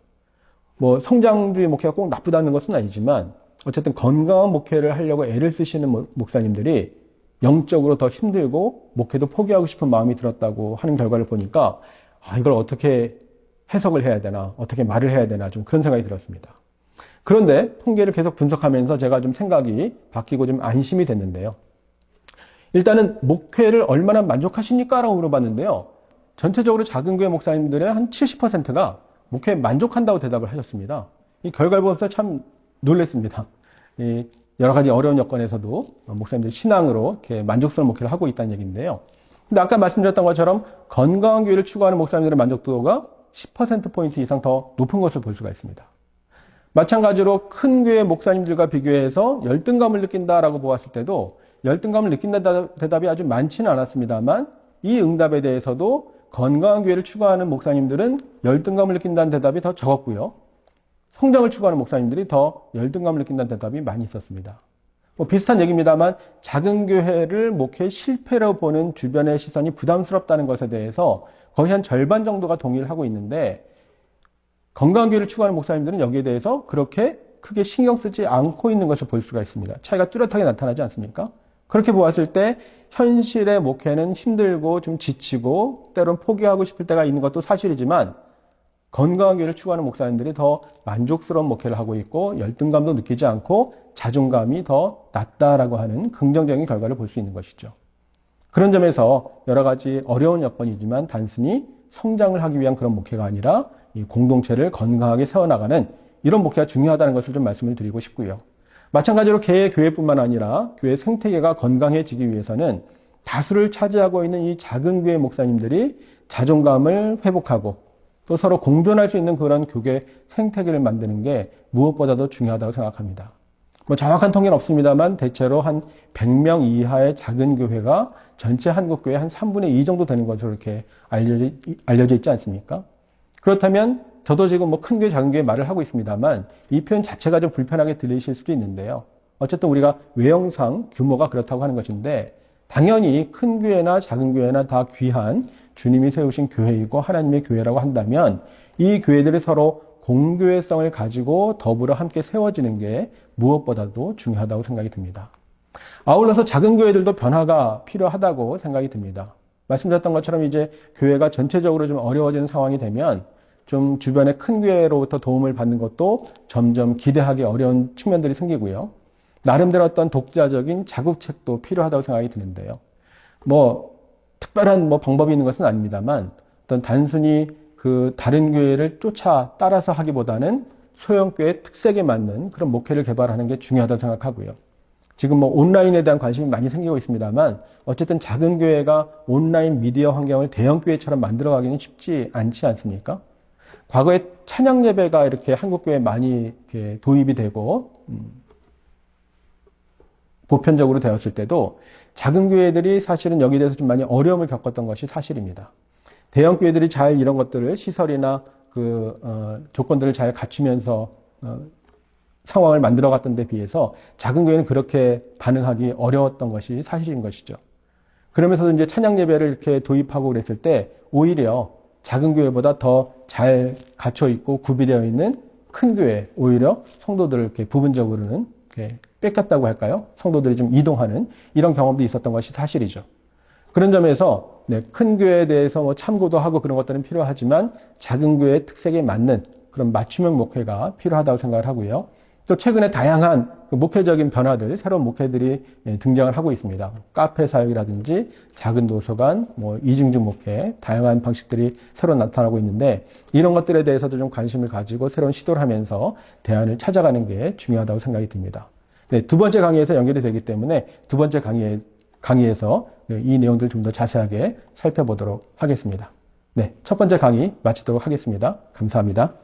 성장주의 목회가 꼭 나쁘다는 것은 아니지만 어쨌든 건강한 목회를 하려고 애를 쓰시는 목사님들이 영적으로 더 힘들고 목회도 포기하고 싶은 마음이 들었다고 하는 결과를 보니까 이걸 어떻게 해석을 해야 되나, 어떻게 말을 해야 되나 좀 그런 생각이 들었습니다. 그런데 통계를 계속 분석하면서 제가 좀 생각이 바뀌고 좀 안심이 됐는데요. 일단은 목회를 얼마나 만족하십니까? 라고 물어봤는데요. 전체적으로 작은 교회 목사님들의 한 70%가 목회에 만족한다고 대답을 하셨습니다. 이 결과를 보면서 참 놀랐습니다. 여러 가지 어려운 여건에서도 목사님들이 신앙으로 이렇게 만족스러운 목회를 하고 있다는 얘기인데요. 근데 아까 말씀드렸던 것처럼 건강한 교회를 추구하는 목사님들의 만족도가 10%포인트 이상 더 높은 것을 볼 수가 있습니다. 마찬가지로 큰 교회 목사님들과 비교해서 열등감을 느낀다라고 보았을 때도 열등감을 느낀다는 대답이 아주 많지는 않았습니다만 이 응답에 대해서도 건강한 교회를 추구하는 목사님들은 열등감을 느낀다는 대답이 더 적었고요. 성장을 추구하는 목사님들이 더 열등감을 느낀다는 대답이 많이 있었습니다. 비슷한 얘기입니다만 작은 교회를 목회 실패로 보는 주변의 시선이 부담스럽다는 것에 대해서 거의 한 절반 정도가 동의를 하고 있는데 건강한 교회를 추구하는 목사님들은 여기에 대해서 그렇게 크게 신경 쓰지 않고 있는 것을 볼 수가 있습니다. 차이가 뚜렷하게 나타나지 않습니까? 그렇게 보았을 때 현실의 목회는 힘들고 좀 지치고 때론 포기하고 싶을 때가 있는 것도 사실이지만 건강한 교회를 추구하는 목사님들이 더 만족스러운 목회를 하고 있고 열등감도 느끼지 않고 자존감이 더 낮다라고 하는 긍정적인 결과를 볼 수 있는 것이죠. 그런 점에서 여러 가지 어려운 여건이지만 단순히 성장을 하기 위한 그런 목회가 아니라 이 공동체를 건강하게 세워나가는 이런 목회가 중요하다는 것을 좀 말씀을 드리고 싶고요. 마찬가지로 개의 교회뿐만 아니라 교회 생태계가 건강해지기 위해서는 다수를 차지하고 있는 이 작은 교회 목사님들이 자존감을 회복하고 또 서로 공존할 수 있는 그런 교계 생태계를 만드는 게 무엇보다도 중요하다고 생각합니다. 정확한 통계는 없습니다만 대체로 한 100명 이하의 작은 교회가 전체 한국교회 한 3분의 2 정도 되는 것으로 이렇게 알려져 있지 않습니까? 그렇다면 저도 지금 큰 교회, 작은 교회 말을 하고 있습니다만 이 표현 자체가 좀 불편하게 들리실 수도 있는데요. 어쨌든 우리가 외형상 규모가 그렇다고 하는 것인데 당연히 큰 교회나 작은 교회나 다 귀한 주님이 세우신 교회이고 하나님의 교회라고 한다면 이 교회들이 서로 공교회성을 가지고 더불어 함께 세워지는 게 무엇보다도 중요하다고 생각이 듭니다. 아울러서 작은 교회들도 변화가 필요하다고 생각이 듭니다. 말씀드렸던 것처럼 이제 교회가 전체적으로 좀 어려워지는 상황이 되면 좀 주변의 큰 교회로부터 도움을 받는 것도 점점 기대하기 어려운 측면들이 생기고요. 나름대로 어떤 독자적인 자국책도 필요하다고 생각이 드는데요. 특별한 뭐 방법이 있는 것은 아닙니다만 어떤 단순히 그 다른 교회를 따라서 하기보다는 소형교회 특색에 맞는 그런 목회를 개발하는 게 중요하다고 생각하고요. 지금 뭐 온라인에 대한 관심이 많이 생기고 있습니다만 어쨌든 작은 교회가 온라인 미디어 환경을 대형 교회처럼 만들어가기는 쉽지 않지 않습니까? 과거에 찬양 예배가 이렇게 한국 교회에 많이 이렇게 도입이 되고 보편적으로 되었을 때도 작은 교회들이 사실은 여기에 대해서 좀 많이 어려움을 겪었던 것이 사실입니다. 대형 교회들이 잘 이런 것들을 시설이나 조건들을 잘 갖추면서 상황을 만들어 갔던 데 비해서 작은 교회는 그렇게 반응하기 어려웠던 것이 사실인 것이죠. 그러면서 이제 찬양 예배를 이렇게 도입하고 그랬을 때 오히려 작은 교회보다 더 잘 갖춰 있고 구비되어 있는 큰 교회, 오히려 성도들을 이렇게 부분적으로는 이렇게 뺏겼다고 할까요? 성도들이 좀 이동하는 이런 경험도 있었던 것이 사실이죠. 그런 점에서 큰 교회에 대해서 뭐 참고도 하고 그런 것들은 필요하지만 작은 교회의 특색에 맞는 그런 맞춤형 목회가 필요하다고 생각을 하고요. 또 최근에 다양한 목회적인 변화들, 새로운 목회들이 등장을 하고 있습니다. 카페 사역이라든지 작은 도서관, 뭐 이중주 목회, 다양한 방식들이 새로 나타나고 있는데 이런 것들에 대해서도 좀 관심을 가지고 새로운 시도를 하면서 대안을 찾아가는 게 중요하다고 생각이 듭니다. 네, 두 번째 강의에서 연결이 되기 때문에 두 번째 강의에서 이 내용들을 좀 더 자세하게 살펴보도록 하겠습니다. 네, 첫 번째 강의 마치도록 하겠습니다. 감사합니다.